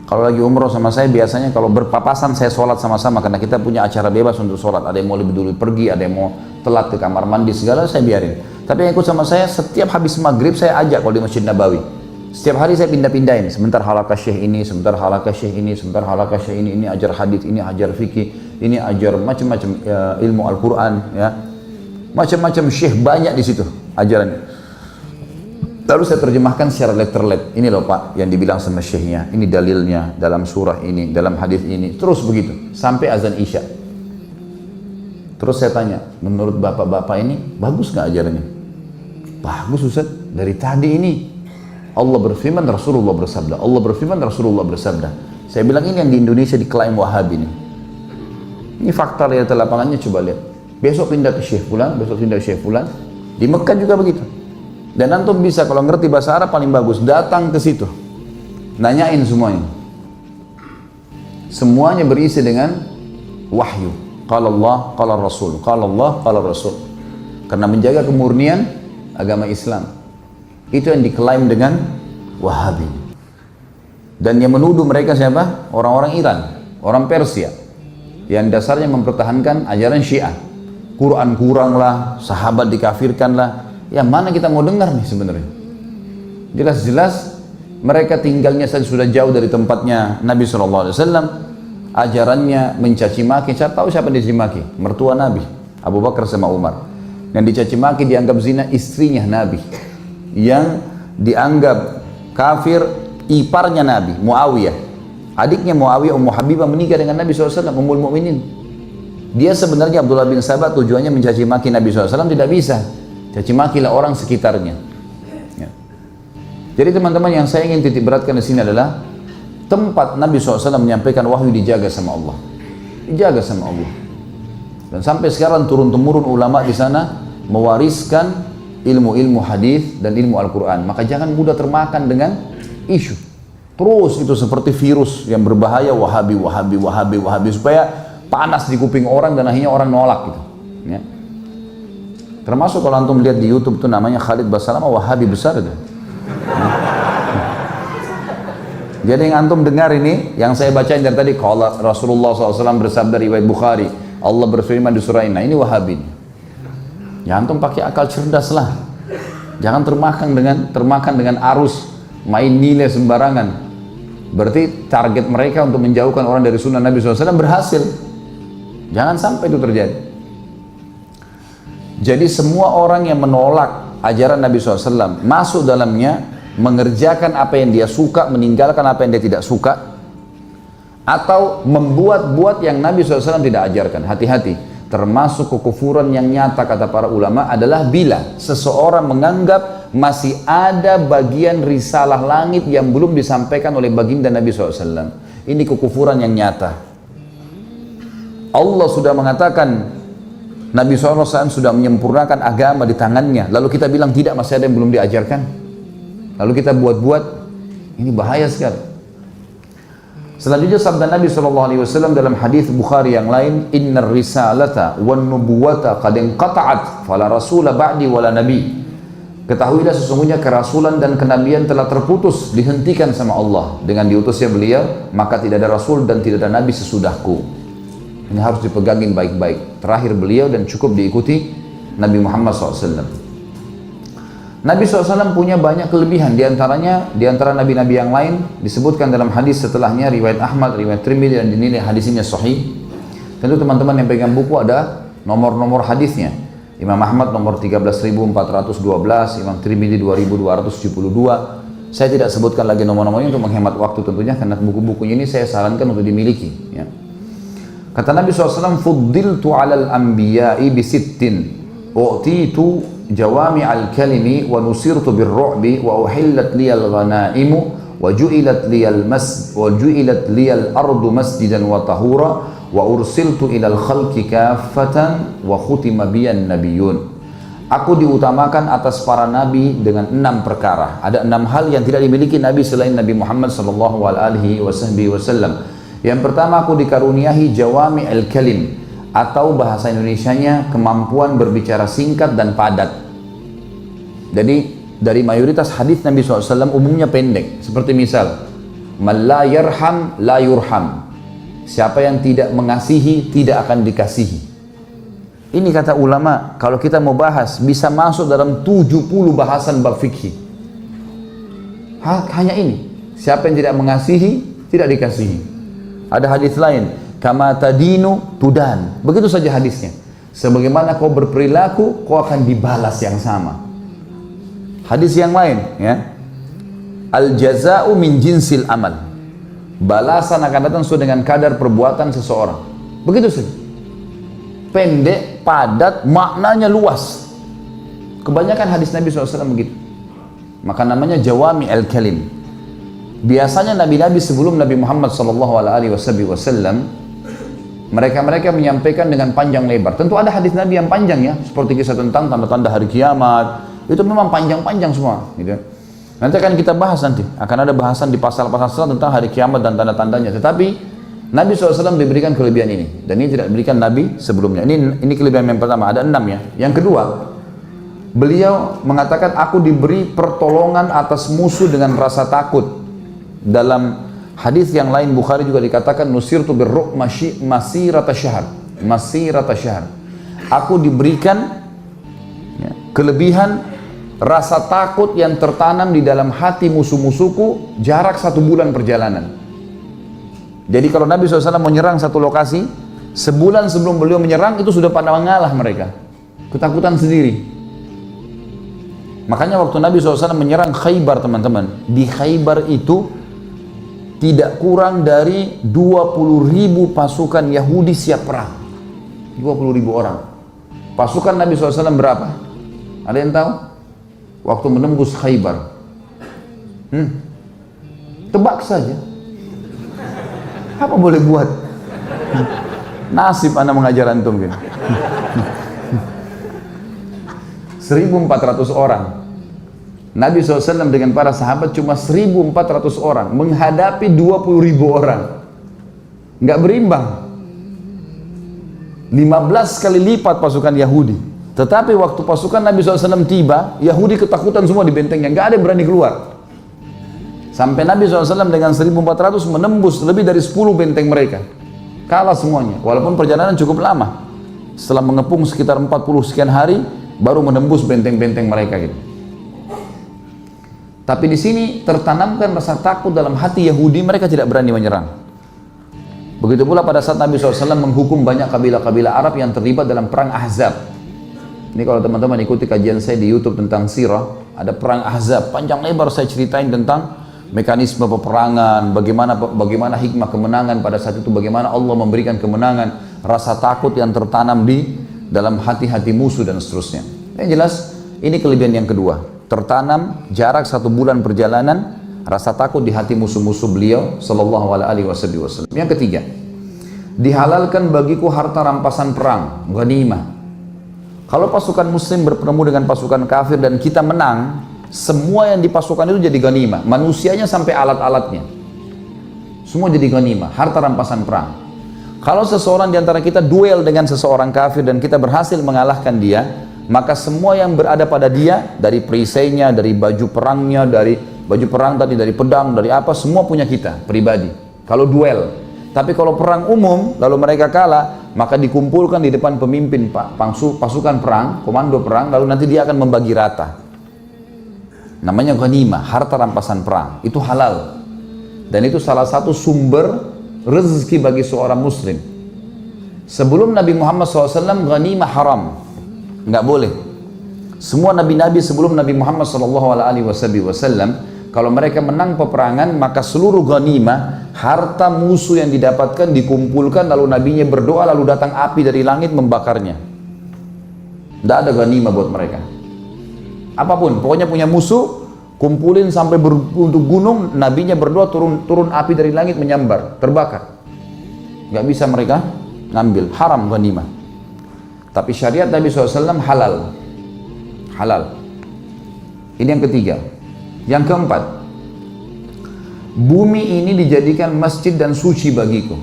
kalau lagi umroh sama saya biasanya kalau berpapasan saya sholat sama-sama, karena kita punya acara bebas untuk sholat. Ada yang mau lebih dulu pergi, ada yang mau telat ke kamar mandi, segala saya biarin. Tapi yang ikut sama saya, setiap habis maghrib saya ajak kalau di Masjid Nabawi. Setiap hari saya pindah-pindahin, sebentar halaqah syekh ini, sebentar halaqah syekh ini, sebentar halaqah syekh ini ajar hadits, ini ajar fikih, ini ajar macam-macam ilmu Al-Quran, ya. Macam-macam syekh banyak di situ ajarannya. Lalu saya terjemahkan secara letter-let. Ini loh Pak yang dibilang sama syekhnya, ini dalilnya dalam surah ini, dalam hadis ini. Terus begitu sampai azan Isya. Terus saya tanya, menurut bapak-bapak ini bagus nggak ajarannya? Bagus Ustaz, dari tadi ini Allah berfirman, Rasulullah bersabda. Allah berfirman, Rasulullah bersabda. Saya bilang ini yang di Indonesia diklaim Wahabi nih. Ini fakta realita lapangannya, coba lihat. Besok pindah ke Syekh Fulan, besok pindah ke Syekh Fulan. Di Mekah juga begitu. Dan antum bisa kalau ngerti bahasa Arab paling bagus, datang ke situ. Nanyain semuanya. Semuanya berisi dengan wahyu. Qala Allah, qala Rasul. Qala Allah, qala Rasul. Karena menjaga kemurnian agama Islam. Itu yang diklaim dengan Wahabi. Dan yang menuduh mereka siapa? Orang-orang Iran, orang Persia, yang dasarnya mempertahankan ajaran Syiah. Quran kurang lah, sahabat dikafirkan lah. Yang mana kita mau dengar nih sebenarnya? Jelas-jelas mereka tinggalnya saja sudah jauh dari tempatnya Nabi SAW. Ajarannya mencaci maki. Saya tahu siapa dicaci maki? Mertua Nabi, Abu Bakar sama Umar. Yang dicaci maki dianggap zina istrinya Nabi. Yang dianggap kafir iparnya Nabi, Muawiyah. Adiknya Muawiyah, Ummu Habibah menikah dengan Nabi SAW, Ummul Mukminin. Dia sebenarnya Abdullah bin Sabah tujuannya mencaci maki Nabi SAW, tidak bisa. Caci makilah orang sekitarnya. Ya. Jadi teman-teman, yang saya ingin titik beratkan di sini adalah tempat Nabi SAW menyampaikan wahyu dijaga sama Allah. Dijaga sama Allah. Dan sampai sekarang turun-temurun ulama di sana mewariskan ilmu-ilmu hadis dan ilmu Al-Quran. Maka jangan mudah termakan dengan isu. Terus itu seperti virus yang berbahaya, Wahabi, Wahabi, Wahabi, Wahabi, supaya panas di kuping orang dan akhirnya orang nolak gitu. Ya. Termasuk kalau antum lihat di YouTube itu namanya Khalid Basalamah, Wahabi besar itu. Jadi yang antum dengar ini, yang saya bacain dari tadi, kalau Rasulullah SAW bersabda riwayat Bukhari, Allah berfirman di surah ini, ini Wahabi. Ya antum pakai akal cerdas lah. Jangan termakan dengan arus main nilai sembarangan. Berarti target mereka untuk menjauhkan orang dari sunnah Nabi SAW berhasil. Jangan sampai itu terjadi. Jadi semua orang yang menolak ajaran Nabi SAW, masuk dalamnya, mengerjakan apa yang dia suka, meninggalkan apa yang dia tidak suka, atau membuat-buat yang Nabi SAW tidak ajarkan. Hati-hati, termasuk kekufuran yang nyata kata para ulama adalah bila seseorang menganggap masih ada bagian risalah langit yang belum disampaikan oleh baginda Nabi SAW. Ini kekufuran yang nyata. Allah sudah mengatakan Nabi SAW sudah menyempurnakan agama di tangannya, lalu kita bilang tidak, masih ada yang belum diajarkan, lalu kita buat-buat. Ini bahaya sekali. Selanjutnya sabda Nabi SAW dalam hadis Bukhari yang lain, innar risalata wan nubuwata qad inqata'at fala rasula ba'di wala nabi. Ketahuilah sesungguhnya kerasulan dan kenabian telah terputus, dihentikan sama Allah dengan diutusnya beliau, maka tidak ada rasul dan tidak ada nabi sesudahku. Ini harus dipegangin baik-baik. Terakhir beliau dan cukup diikuti Nabi Muhammad SAW. Nabi SAW punya banyak kelebihan, diantaranya, diantara nabi-nabi yang lain disebutkan dalam hadis setelahnya, riwayat Ahmad, riwayat Tirmidzi, dan dinilai hadis ini sahih. Tentu teman-teman yang pegang buku ada nomor-nomor hadisnya. Imam Ahmad nomor 13.412, Imam Tirmidzi 2.272. Saya tidak sebutkan lagi nomor-nomornya untuk menghemat waktu tentunya, karena buku-bukunya ini saya sarankan untuk dimiliki. Ya. Kata Nabi SAW, fuddiltu alal anbiya'i bisittin, u'titu jawami al-kalimi, wa nusirtu birru'bi, wa uhillat liyal ghanaimu, wa ju'ilat liyal ardu masjidan wa tahura, wa ursiltu ilal khalqi kaffatan, wa khutima biyan nabiyun. Aku diutamakan atas para nabi dengan 6 perkara. Ada 6 hal yang tidak dimiliki nabi selain Nabi Muhammad SAW. Yang pertama, aku dikaruniahi jawami al-kalim, atau bahasa Indonesianya kemampuan berbicara singkat dan padat. Jadi dari mayoritas hadis Nabi SAW umumnya pendek. Seperti misal, man la yarham la yurham. Siapa yang tidak mengasihi tidak akan dikasihi. Ini kata ulama, kalau kita mau bahas bisa masuk dalam 70 bahasan bab fikih. Hanya ini, siapa yang tidak mengasihi tidak dikasihi. Ada hadis lain, kama tadinu tudan. Begitu saja hadisnya. Sebagaimana kau berperilaku, kau akan dibalas yang sama. Hadis yang lain, ya. Al jaza'u min jinsil amal. Balasan akan datang sesuai dengan kadar perbuatan seseorang. Begitu saja. Pendek, padat, maknanya luas. Kebanyakan hadis Nabi SAW begitu. Maka namanya jawami al-kalim. Biasanya nabi-nabi sebelum Nabi Muhammad SAW, mereka menyampaikan dengan panjang lebar. Tentu ada hadis Nabi yang panjang ya, seperti kisah tentang tanda-tanda hari kiamat. Itu memang panjang-panjang semua. Gitu. Nanti akan kita bahas nanti. Akan ada bahasan di pasal-pasal setelah tentang hari kiamat dan tanda-tandanya. Tetapi Nabi SAW diberikan kelebihan ini, dan ini tidak diberikan Nabi sebelumnya. Ini kelebihan yang pertama. Ada 6 ya. Yang kedua, beliau mengatakan, aku diberi pertolongan atas musuh dengan rasa takut. Dalam hadis yang lain Bukhari juga dikatakan, nusirtu birru'b masirata syahr. Masirata syahr. Aku diberikan ya, kelebihan rasa takut yang tertanam di dalam hati musuh-musuhku jarak 1 bulan perjalanan. Jadi kalau Nabi SAW menyerang satu lokasi, sebulan sebelum beliau menyerang itu sudah pada mengalah mereka, ketakutan sendiri. Makanya waktu Nabi SAW menyerang Khaybar, teman-teman, di Khaybar itu tidak kurang dari 20.000 pasukan Yahudi siap perang. 20.000 orang. Pasukan Nabi SAW berapa? Ada yang tahu? Waktu menembus Khaybar. Tebak saja. Apa boleh buat? Nasib anak mengajar antum gitu. 1.400 orang. Nabi SAW dengan para sahabat cuma 1.400 orang menghadapi 20.000 orang. Nggak berimbang. 15 kali lipat pasukan Yahudi. Tetapi waktu pasukan Nabi SAW tiba, Yahudi ketakutan semua di bentengnya. Nggak ada yang berani keluar. Sampai Nabi SAW dengan 1.400 menembus lebih dari 10 benteng mereka. Kalah semuanya. Walaupun perjalanan cukup lama. Setelah mengepung sekitar 40 sekian hari, baru menembus benteng-benteng mereka gitu. Tapi di sini tertanamkan rasa takut dalam hati Yahudi, mereka tidak berani menyerang. Begitu pula pada saat Nabi SAW menghukum banyak kabilah-kabilah Arab yang terlibat dalam perang Ahzab. Ini kalau teman-teman ikuti kajian saya di YouTube tentang sirah, ada perang Ahzab, panjang lebar saya ceritain tentang mekanisme peperangan, bagaimana hikmah kemenangan pada saat itu, bagaimana Allah memberikan kemenangan, rasa takut yang tertanam di dalam hati-hati musuh dan seterusnya. Yang jelas, ini kelebihan yang kedua, tertanam jarak 1 bulan perjalanan, rasa takut di hati musuh-musuh beliau sallallahu alaihi wasallam. Yang ketiga, dihalalkan bagiku harta rampasan perang, ghanimah. Kalau pasukan muslim bertemu dengan pasukan kafir dan kita menang, semua yang di pasukan itu jadi ghanimah, manusianya sampai alat-alatnya semua jadi ghanimah, harta rampasan perang. Kalau seseorang di antara kita duel dengan seseorang kafir dan kita berhasil mengalahkan dia, maka semua yang berada pada dia, dari perisainya, dari baju perangnya, dari baju perang tadi, dari pedang, dari apa, semua punya kita pribadi kalau duel. Tapi kalau perang umum lalu mereka kalah, maka dikumpulkan di depan pemimpin pasukan perang, komando perang, lalu nanti dia akan membagi rata. Namanya ghanimah, harta rampasan perang. Itu halal. Dan itu salah satu sumber rezeki bagi seorang muslim. Sebelum Nabi Muhammad SAW, ghanimah haram. Nggak boleh. Semua nabi-nabi sebelum Nabi Muhammad SAW, kalau mereka menang peperangan, maka seluruh ghanimah, harta musuh yang didapatkan dikumpulkan, lalu nabinya berdoa, lalu datang api dari langit membakarnya. Nggak ada ghanimah buat mereka. Apapun, pokoknya punya musuh, kumpulin sampai untuk gunung, nabinya berdoa, turun api dari langit menyambar, terbakar. Nggak bisa mereka ngambil, haram ghanimah. Tapi syariat Nabi SAW halal. Halal. Ini yang ketiga. Yang keempat, bumi ini dijadikan masjid dan suci bagiku.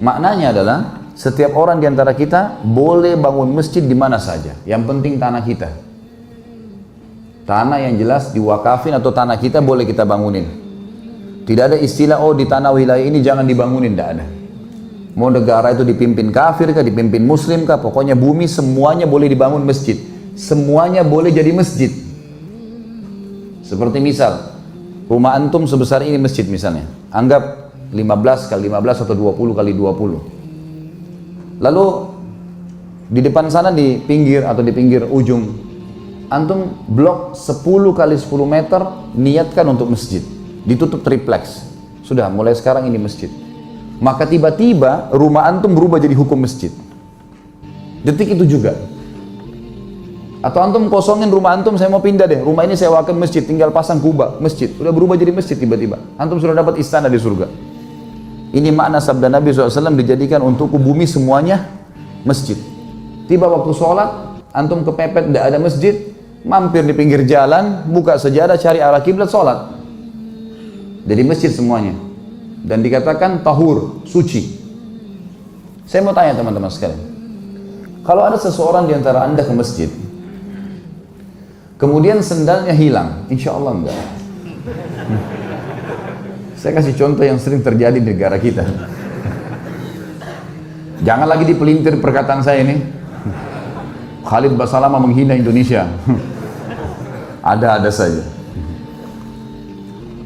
Maknanya adalah setiap orang di antara kita boleh bangun masjid di mana saja. Yang penting tanah kita. Tanah yang jelas diwakafin atau tanah kita boleh kita bangunin. Tidak ada istilah, oh di tanah wilayah ini jangan dibangunin, tidak ada. Mau negara itu dipimpin kafir kah, dipimpin muslim kah, pokoknya bumi semuanya boleh dibangun masjid. Semuanya boleh jadi masjid. Seperti misal, rumah antum sebesar ini masjid misalnya. Anggap 15 kali 15 atau 20 kali 20. Lalu di depan sana di pinggir atau di pinggir ujung, antum blok 10 kali 10 meter niatkan untuk masjid. Ditutup triplex. Sudah, mulai sekarang ini masjid. Maka tiba-tiba rumah antum berubah jadi hukum masjid. Detik itu juga. Atau antum kosongin rumah antum, saya mau pindah deh, rumah ini saya wakaf masjid, tinggal pasang kubah, masjid. Udah berubah jadi masjid tiba-tiba. Antum sudah dapat istana di surga. Ini makna sabda Nabi SAW, dijadikan untuk bumi semuanya masjid. Tiba waktu sholat, antum kepepet tidak ada masjid, mampir di pinggir jalan, buka sejadah, cari arah kiblat, sholat. Jadi masjid semuanya. Dan dikatakan tahur, suci. Saya mau tanya teman-teman sekalian, kalau ada seseorang di antara anda ke masjid, kemudian sendalnya hilang, insya Allah enggak. Saya kasih contoh yang sering terjadi di negara kita. Jangan lagi dipelintir perkataan saya ini. Khalid Basalamah menghina Indonesia. Ada-ada saja.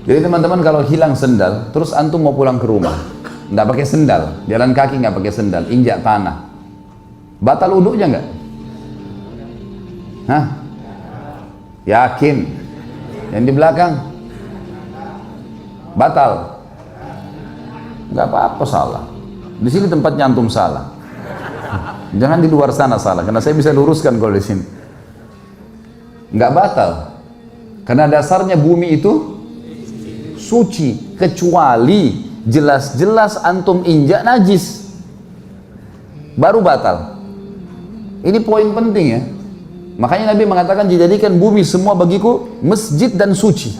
Jadi teman-teman kalau hilang sendal, terus antum mau pulang ke rumah, nggak pakai sendal, jalan kaki nggak pakai sendal, injak tanah, batal wudunya nggak? Hah? Yakin? Yang di belakang? Batal? Nggak apa-apa salah. Di sini tempatnya antum salah. Jangan di luar sana salah, karena saya bisa luruskan kalau di sini. Nggak batal, karena dasarnya bumi itu suci, kecuali jelas-jelas antum injak najis, baru batal. Ini poin penting ya. Makanya Nabi mengatakan, dijadikan bumi semua bagiku masjid dan suci.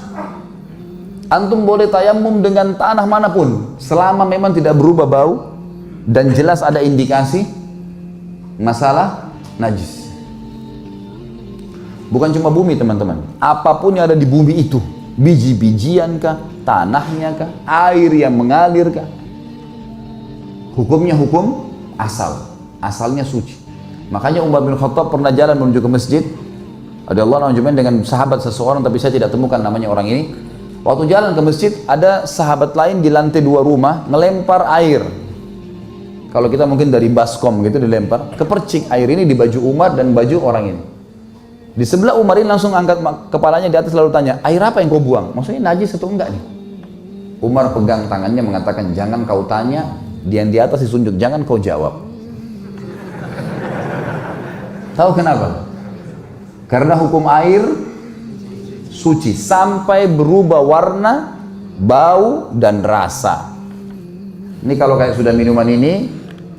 Antum boleh tayamum dengan tanah manapun, selama memang tidak berubah bau dan jelas ada indikasi masalah najis. Bukan cuma bumi teman-teman, apapun yang ada di bumi itu, biji-bijian kah, tanahnya kah, air yang mengalir kah, hukumnya hukum asal, asalnya suci. Makanya Umar bin Khattab pernah jalan menuju ke masjid, ada Allah dengan sahabat seseorang, tapi saya tidak temukan namanya orang ini. Waktu jalan ke masjid, ada sahabat lain di lantai 2 rumah ngelempar air. Kalau kita mungkin dari baskom gitu dilempar, kepercik air ini di baju Umar dan baju orang ini. Di sebelah Umar ini langsung angkat kepalanya di atas lalu tanya, air apa yang kau buang? Maksudnya najis atau enggak nih? Umar pegang tangannya mengatakan, jangan kau tanya, dia yang di atas disunjuk, jangan kau jawab. Tahu kenapa? Karena hukum air suci sampai berubah warna, bau dan rasa. Ini kalau kayak sudah minuman ini,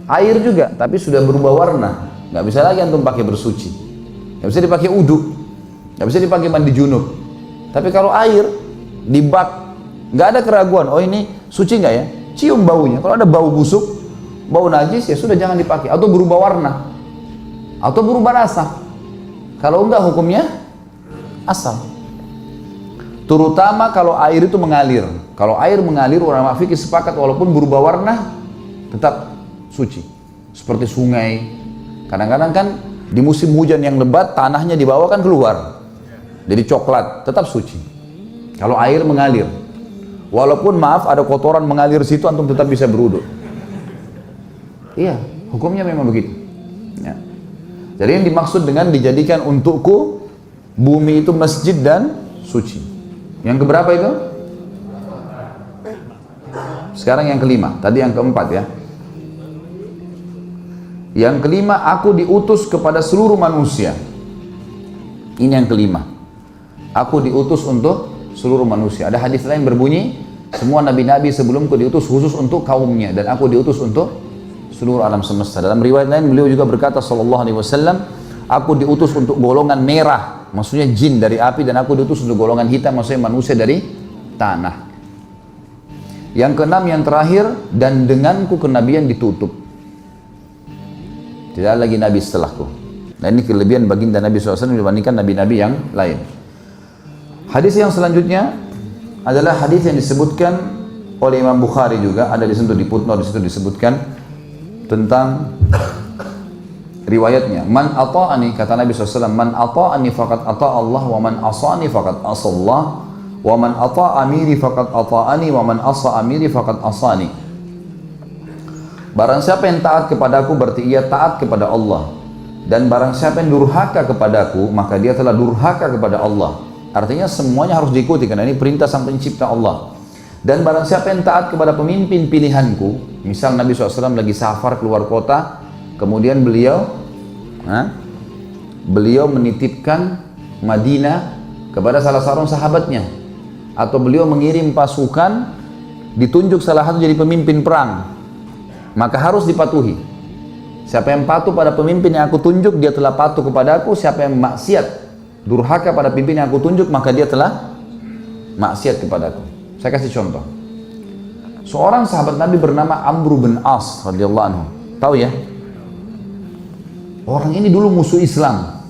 air juga, tapi sudah berubah warna, nggak bisa lagi antum pakai bersuci, nggak bisa dipakai uduk, nggak bisa dipakai mandi junub. Tapi kalau air di bak, nggak ada keraguan, oh ini suci nggak ya? Cium baunya. Kalau ada bau busuk, bau najis, ya sudah jangan dipakai. Atau berubah warna, atau berubah rasa. Kalau enggak hukumnya asal. Terutama kalau air itu mengalir. Kalau air mengalir, ulama fikih sepakat walaupun berubah warna tetap suci. Seperti sungai. Kadang-kadang kan di musim hujan yang lebat, tanahnya di bawah kan keluar. Jadi coklat, tetap suci. Kalau air mengalir. Walaupun maaf ada kotoran mengalir situ, antum tetap bisa berwudu. Iya, hukumnya memang begitu. Ya. Jadi yang dimaksud dengan dijadikan untukku bumi itu masjid dan suci. Yang keberapa itu? Sekarang yang kelima, tadi yang keempat ya. Yang kelima, aku diutus kepada seluruh manusia. Ini yang kelima. Aku diutus untuk seluruh manusia. Ada hadis lain berbunyi, semua nabi-nabi sebelumku diutus khusus untuk kaumnya, dan aku diutus untuk seluruh alam semesta. Dalam riwayat lain beliau juga berkata sallallahu alaihi wasallam, aku diutus untuk golongan merah, maksudnya jin dari api, dan aku diutus untuk golongan hitam, maksudnya manusia dari tanah. Yang keenam, yang terakhir, dan denganku kenabian ditutup. Tidak lagi nabi setelahku. Nah ini kelebihan baginda Nabi SAW dibandingkan nabi-nabi yang lain. Hadis yang selanjutnya adalah hadis yang disebutkan oleh Imam Bukhari juga, ada di situ di footnote, di situ disebutkan tentang riwayatnya. Man ata'ani, kata Nabi SAW, man ata'ani faqad ata' Allah, wa man asani faqad asa Allah, wa man ata' amiri faqad ata'ani, wa man asa amiri faqad asani. Barang siapa yang taat kepadaku berarti ia taat kepada Allah, dan barang siapa yang durhaka kepadaku maka dia telah durhaka kepada Allah. Artinya semuanya harus diikuti karena ini perintah sang pencipta Allah. Dan barang siapa yang taat kepada pemimpin pilihanku, misal Nabi SAW lagi safar keluar kota, kemudian beliau menitipkan Madinah kepada salah seorang sahabatnya, atau beliau mengirim pasukan, ditunjuk salah satu jadi pemimpin perang, maka harus dipatuhi. Siapa yang patuh pada pemimpin yang aku tunjuk, dia telah patuh kepadaku. Siapa yang maksiat, durhaka pada pemimpin yang aku tunjuk, maka dia telah maksiat kepadaku. Saya kasih contoh. Seorang sahabat Nabi bernama Amr bin As radhiyallahu anhu. Tahu ya? Orang ini dulu musuh Islam.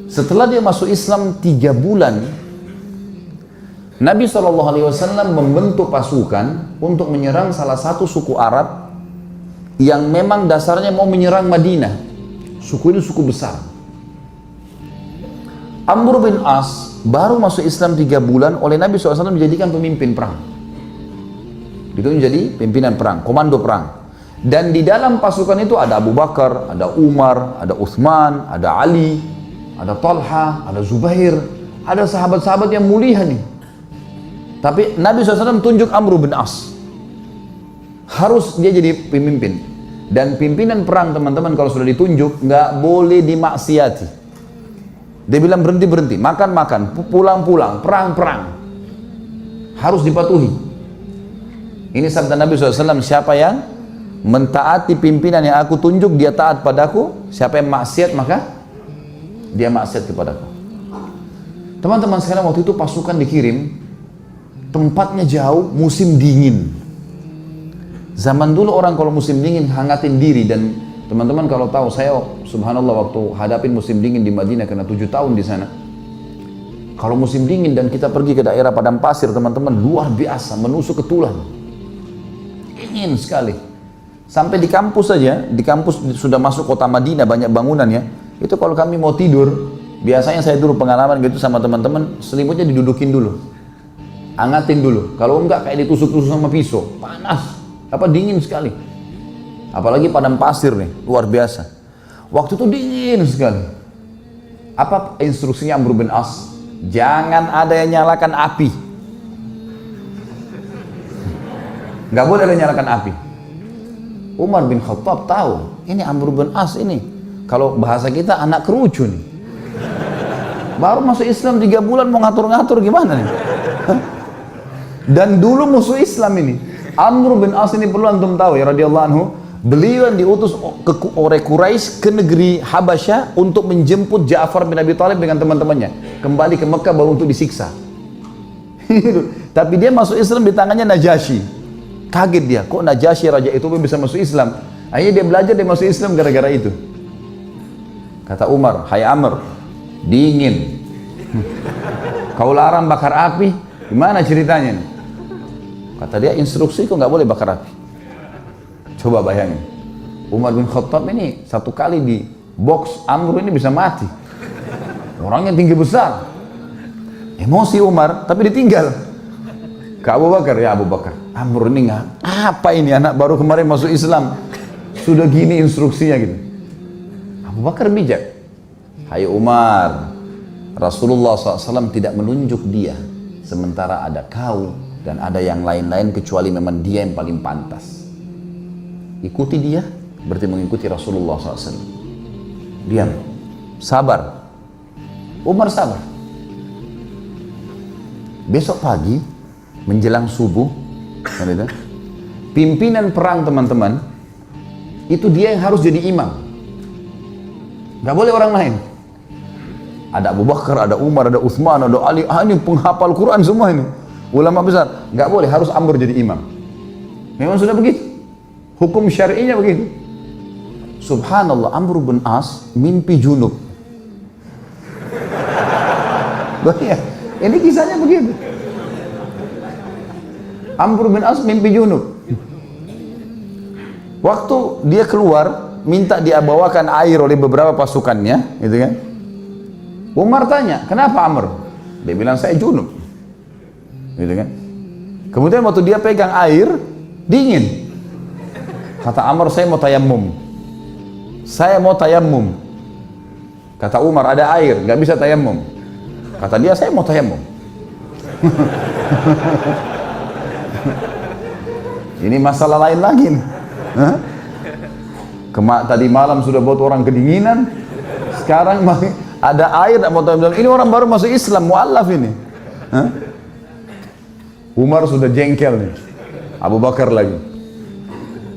Setelah dia masuk Islam 3 bulan, Nabi SAW membentuk pasukan untuk menyerang salah satu suku Arab yang memang dasarnya mau menyerang Madinah. Suku ini suku besar. Amr bin As baru masuk Islam 3 bulan, oleh Nabi SAW dijadikan pemimpin perang. Itu menjadi pimpinan perang, komando perang. Dan di dalam pasukan itu ada Abu Bakar, ada Umar, ada Uthman, ada Ali, ada Talha, ada Zubair, ada sahabat-sahabat yang mulia nih. Tapi Nabi SAW tunjuk Amr bin As, harus dia jadi pemimpin. Dan pimpinan perang teman-teman kalau sudah ditunjuk nggak boleh dimaksiati. Dia bilang berhenti, makan, pulang, perang, harus dipatuhi. Ini sabda Nabi SAW, siapa yang mentaati pimpinan yang aku tunjuk, dia taat padaku. Siapa yang maksiat, maka dia maksiat kepadaku. Teman-teman sekarang, waktu itu pasukan dikirim, tempatnya jauh, musim dingin. Zaman dulu orang kalau musim dingin hangatin diri. Dan teman-teman kalau tahu, saya subhanallah waktu hadapin musim dingin di Madinah karena 7 tahun di sana. Kalau musim dingin dan kita pergi ke daerah padang pasir, teman-teman, luar biasa, menusuk ke tulang. Dingin sekali. Sampai di kampus saja, di kampus sudah masuk kota Madinah, banyak bangunan ya. Itu kalau kami mau tidur, biasanya saya dulu pengalaman gitu sama teman-teman, selimutnya didudukin dulu, angatin dulu. Kalau enggak kayak ditusuk-tusuk sama pisau, panas, dingin sekali. Apalagi padang pasir nih, luar biasa. Waktu itu dingin sekali. Apa instruksinya Amr bin As? Jangan ada yang nyalakan api. Nggak boleh ada yang nyalakan api. Umar bin Khattab tahu, ini Amr bin As ini, kalau bahasa kita anak kerucu nih. Baru masuk Islam 3 bulan mau ngatur-ngatur gimana nih? Dan dulu musuh Islam ini. Amr bin As ini perlu antum tahu ya radhiyallahu anhu. Beliau yang diutus oleh Quraisy ke negeri Habasyah untuk menjemput Ja'far bin Abi Thalib dengan teman-temannya kembali ke Mekah baru untuk disiksa. Tapi dia masuk Islam di tangannya Najasyi. Kaget dia, kok Najasyi raja itu bisa masuk Islam? Akhirnya dia belajar, dia masuk Islam gara-gara itu. Kata Umar, hai Amr, dingin. Kau larang bakar api, gimana ceritanya nih? Kata dia, instruksi kok nggak boleh bakar api. Coba bayangin, Umar bin Khattab ini 1 kali di box Amr ini bisa mati. Orangnya tinggi besar. Emosi Umar, tapi ditinggal. Ke Abu Bakar, ya Abu Bakar, Amr ini nggak, apa ini anak baru kemarin masuk Islam, sudah gini instruksinya gitu. Abu Bakar bijak. Hai Umar, Rasulullah SAW tidak menunjuk dia, sementara ada kau dan ada yang lain-lain kecuali memang dia yang paling pantas. Ikuti dia, berarti mengikuti Rasulullah SAW. Diam, sabar. Umar sabar. Besok pagi, menjelang subuh, pimpinan perang teman-teman, itu dia yang harus jadi imam. Gak boleh orang lain. Ada Abu Bakar, ada Umar, ada Uthman, ada Ali, ini penghafal Quran semua ini. Ulama besar, gak boleh, harus Amr jadi imam. Memang sudah begitu. Hukum syar'inya begitu. Subhanallah, Amr bin As mimpi junub. Banyak. Ini kisahnya begitu. Amr bin As mimpi junub. Waktu dia keluar, minta dia bawakan air oleh beberapa pasukannya, gitu kan? Umar tanya, kenapa Amr? Dia bilang, saya junub. Gitu kan? Kemudian waktu dia pegang air, dingin. Kata Amr, saya mau tayammum. Saya mau tayammum. Kata Umar, ada air, nggak bisa tayammum. Kata dia, saya mau tayammum. Ini masalah lain lagi nih. Tadi malam sudah buat orang kedinginan, sekarang ada air, mau tayammum. Ini orang baru masuk Islam, mu'allaf ini. Umar sudah jengkel nih. Abu Bakar lagi.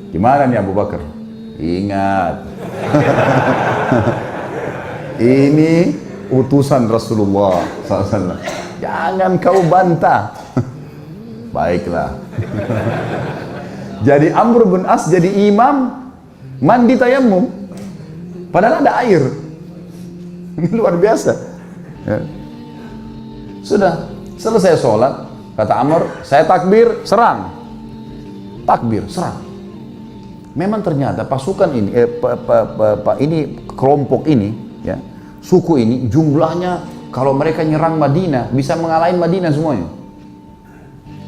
Gimana nih Abu Bakar? Ingat. Ini utusan Rasulullah SAW. Jangan kau bantah. Baiklah. Jadi Amr bin As jadi imam, mandi tayammum. Padahal ada air. Ini luar biasa. Ya. Sudah selesai sholat, kata Amr, saya takbir, serang. Takbir, serang. Memang ternyata pasukan ini, ini kelompok ini, ya, suku ini jumlahnya kalau mereka nyerang Madinah bisa mengalahin Madinah semuanya.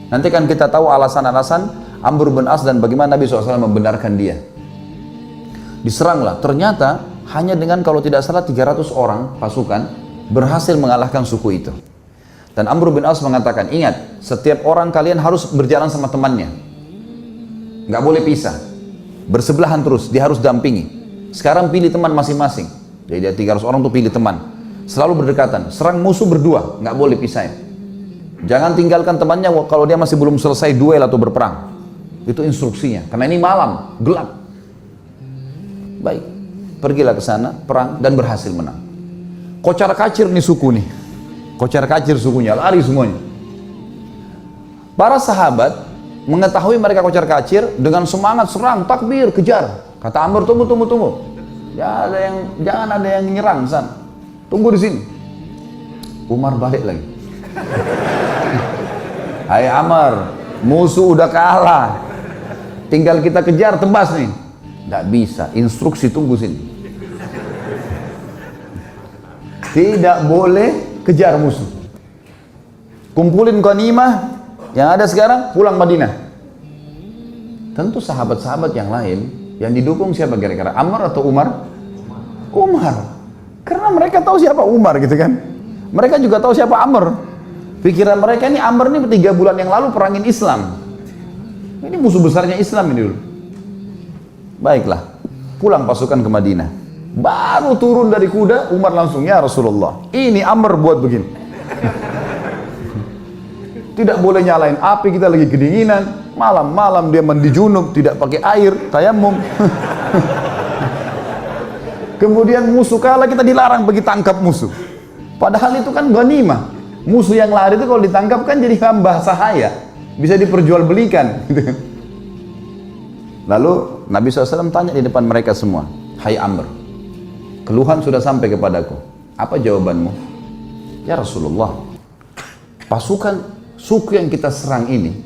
Nanti kan kita tahu alasan-alasan Amr bin As dan bagaimana Nabi SAW membenarkan dia. Diseranglah, ternyata hanya dengan kalau tidak salah 300 orang pasukan berhasil mengalahkan suku itu. Dan Amr bin As mengatakan, ingat, setiap orang kalian harus berjalan sama temannya, nggak boleh pisah, bersebelahan terus, dia harus dampingi. Sekarang pilih teman masing-masing. Jadi dia 300 orang tuh pilih teman, selalu berdekatan, serang musuh berdua, nggak boleh pisahin. Jangan tinggalkan temannya kalau dia masih belum selesai duel atau berperang. Itu instruksinya, karena ini malam, gelap. Baik, pergilah ke sana, perang, dan berhasil menang. Kocar kacir nih suku nih, kocar kacir sukunya, lari semuanya. Para sahabat mengetahui mereka kocar kacir, dengan semangat serang, takbir, kejar. Kata Amr, tunggu. Jangan ada yang nyerang sana. Tunggu di sini. Umar balik lagi. Hai Amr, musuh udah kalah. Tinggal kita kejar, tebas nih. Nggak bisa, instruksi tunggu sini. Tidak boleh kejar musuh. Kumpulin ghanimah yang ada sekarang, pulang Madinah. Tentu sahabat-sahabat yang lain yang didukung siapa kira-kira? Amr atau Umar? Umar. Karena mereka tahu siapa Umar gitu kan. Mereka juga tahu siapa Amr. Pikiran mereka ini Amr ini 3 bulan yang lalu perangin Islam. Ini musuh besarnya Islam ini dulu. Baiklah, pulang pasukan ke Madinah. Baru turun dari kuda, Umar langsung, ya Rasulullah, ini Amr buat begini. Tidak boleh nyalain api, kita lagi kedinginan. Malam-malam dia mandi junub, tidak pakai air, tayamum. Kemudian musuh kalah, kita dilarang pergi tangkap musuh. Padahal itu kan ghanimah. Musuh yang lari itu kalau ditangkap kan jadi hamba sahaya, bisa diperjualbelikan. Lalu Nabi SAW tanya di depan mereka semua, hai Amr, keluhan sudah sampai kepadaku, apa jawabanmu? Ya Rasulullah, pasukan suku yang kita serang ini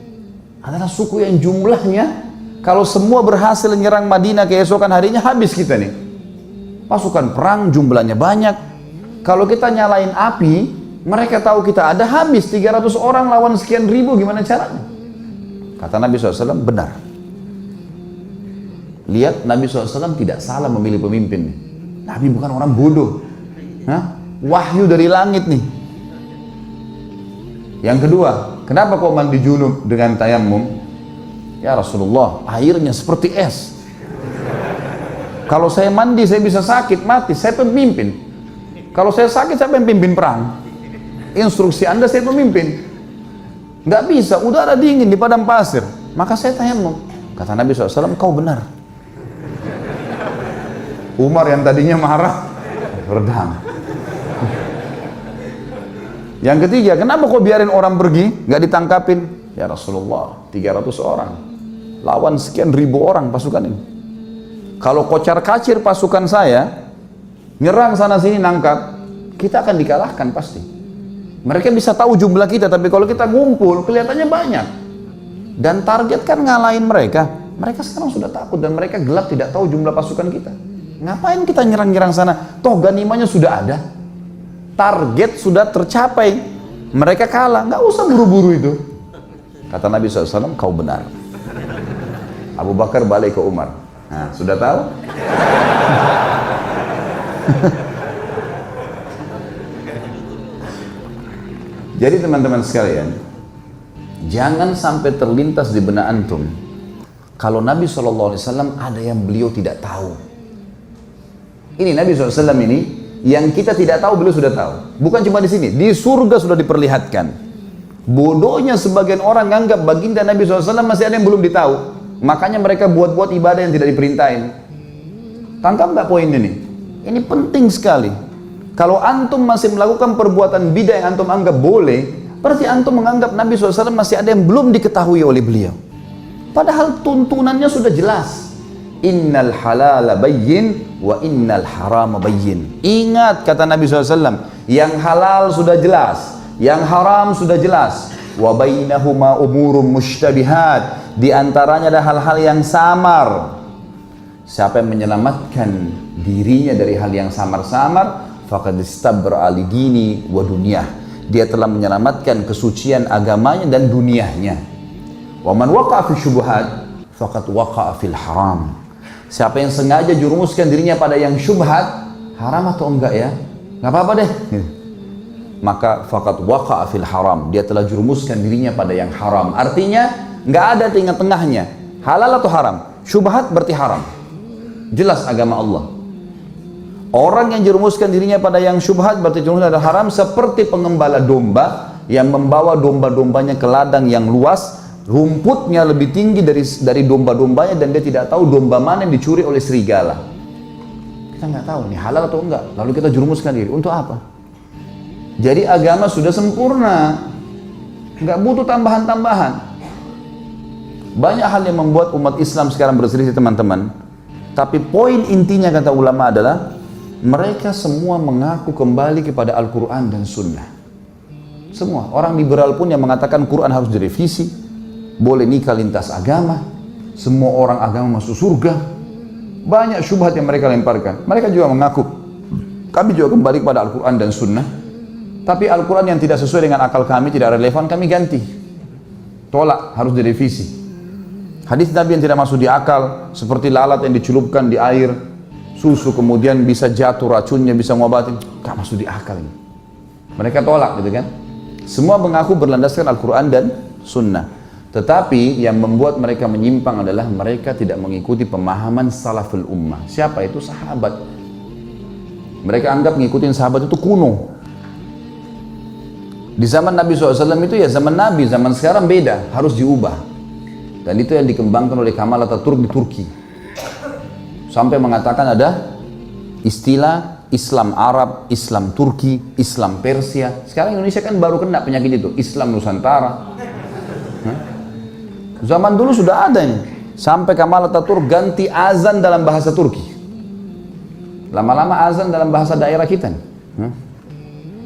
adalah suku yang jumlahnya kalau semua berhasil menyerang Madinah keesokan harinya habis kita nih. Pasukan perang jumlahnya banyak. Kalau kita nyalain api, mereka tahu kita ada, habis 300 orang lawan sekian ribu, gimana caranya? Kata Nabi SAW, benar. Lihat, Nabi SAW tidak salah memilih pemimpin. Nabi bukan orang bodoh. Hah? Wahyu dari langit nih. Yang kedua, kenapa kau mandi junub dengan tayamum? Ya Rasulullah, airnya seperti es. Kalau saya mandi, saya bisa sakit, mati. Saya pemimpin. Kalau saya sakit, saya pemimpin perang. Instruksi Anda, saya pemimpin. Nggak bisa, udara dingin di padang pasir. Maka saya tayamum. Kata Nabi SAW, kau benar. Umar yang tadinya marah, redam. Yang ketiga, kenapa kau biarin orang pergi, nggak ditangkapin? Ya Rasulullah, 300 orang. Lawan sekian ribu orang pasukan ini. Kalau kocar kacir pasukan saya, nyerang sana sini nangkap, kita akan dikalahkan pasti. Mereka bisa tahu jumlah kita, tapi kalau kita ngumpul, kelihatannya banyak. Dan target kan ngalahin mereka. Mereka sekarang sudah takut dan mereka gelap tidak tahu jumlah pasukan kita. Ngapain kita nyerang-nyerang sana? Toh ganimanya sudah ada. Target sudah tercapai. Mereka kalah, nggak usah buru-buru itu. Kata Nabi SAW, kau benar. Abu Bakar balik ke Umar. Nah, sudah tahu? Jadi teman-teman sekalian, jangan sampai terlintas di benak antum kalau Nabi SAW ada yang beliau tidak tahu. Ini Nabi SAW ini yang kita tidak tahu beliau sudah tahu. Bukan cuma di sini, di surga sudah diperlihatkan. Bodohnya sebagian orang menganggap baginda Nabi SAW masih ada yang belum ditahu. Makanya mereka buat-buat ibadah yang tidak diperintahin. Tangkap nggak poin ini? Ini penting sekali. Kalau antum masih melakukan perbuatan bidah yang antum anggap boleh, berarti antum menganggap Nabi SAW masih ada yang belum diketahui oleh beliau. Padahal tuntunannya sudah jelas. Innal halala bayyin wa innal harama bayyin. Ingat kata Nabi SAW, yang halal sudah jelas, yang haram sudah jelas. Wa bainahuma umurum mushtabihat. Di antaranya ada hal-hal yang samar. Siapa yang menyelamatkan dirinya dari hal yang samar-samar, faqad istabra li dini wa dunyah. Dia telah menyelamatkan kesucian agamanya dan dunianya. Wa man waqa'a fi syubhat faqad waqa'a fil haram. Siapa yang sengaja jurumuskan dirinya pada yang syubhat, haram atau enggak ya? Enggak apa-apa deh. Maka faqad waqa'a fil haram. Dia telah jurumuskan dirinya pada yang haram. Artinya enggak ada tengah-tengahnya. Halal atau haram? Syubhat berarti haram. Jelas agama Allah. Orang yang jerumuskan dirinya pada yang syubhat berarti jerumuskan adalah haram, seperti pengembala domba yang membawa domba-dombanya ke ladang yang luas, rumputnya lebih tinggi dari domba-dombanya, dan dia tidak tahu domba mana yang dicuri oleh serigala. Kita nggak tahu nih halal atau enggak, lalu kita jerumuskan diri untuk apa? Jadi agama sudah sempurna, nggak butuh tambahan-tambahan. Banyak hal yang membuat umat Islam sekarang berselisih, teman-teman. Tapi poin intinya kata ulama adalah mereka semua mengaku kembali kepada Al-Quran dan Sunnah. Semua orang liberal pun yang mengatakan Quran harus direvisi, boleh nikah lintas agama, semua orang agama masuk surga. Banyak syubhat yang mereka lemparkan. Mereka juga mengaku kami juga kembali kepada Al-Quran dan Sunnah, tapi Al-Quran yang tidak sesuai dengan akal kami, tidak relevan, kami ganti, tolak, harus direvisi. Hadis Nabi yang tidak masuk di akal, seperti lalat yang dicelupkan di air susu kemudian bisa jatuh racunnya, bisa ngobatin, tak masuk di akal ini. Mereka tolak gitu kan. Semua mengaku berlandaskan Al-Quran dan Sunnah. Tetapi yang membuat mereka menyimpang adalah mereka tidak mengikuti pemahaman salaful ummah. Siapa itu? Sahabat. Mereka anggap ngikutin sahabat itu kuno. Di zaman Nabi SAW itu ya zaman Nabi, zaman sekarang beda, harus diubah. Dan itu yang dikembangkan oleh Kemal Atatürk di Turki. Sampai mengatakan ada istilah Islam Arab, Islam Turki, Islam Persia. Sekarang Indonesia kan baru kena penyakit itu, Islam Nusantara. Zaman dulu sudah ada ini. Sampai Kemal Atatürk ganti azan dalam bahasa Turki. Lama-lama azan dalam bahasa daerah kita nih.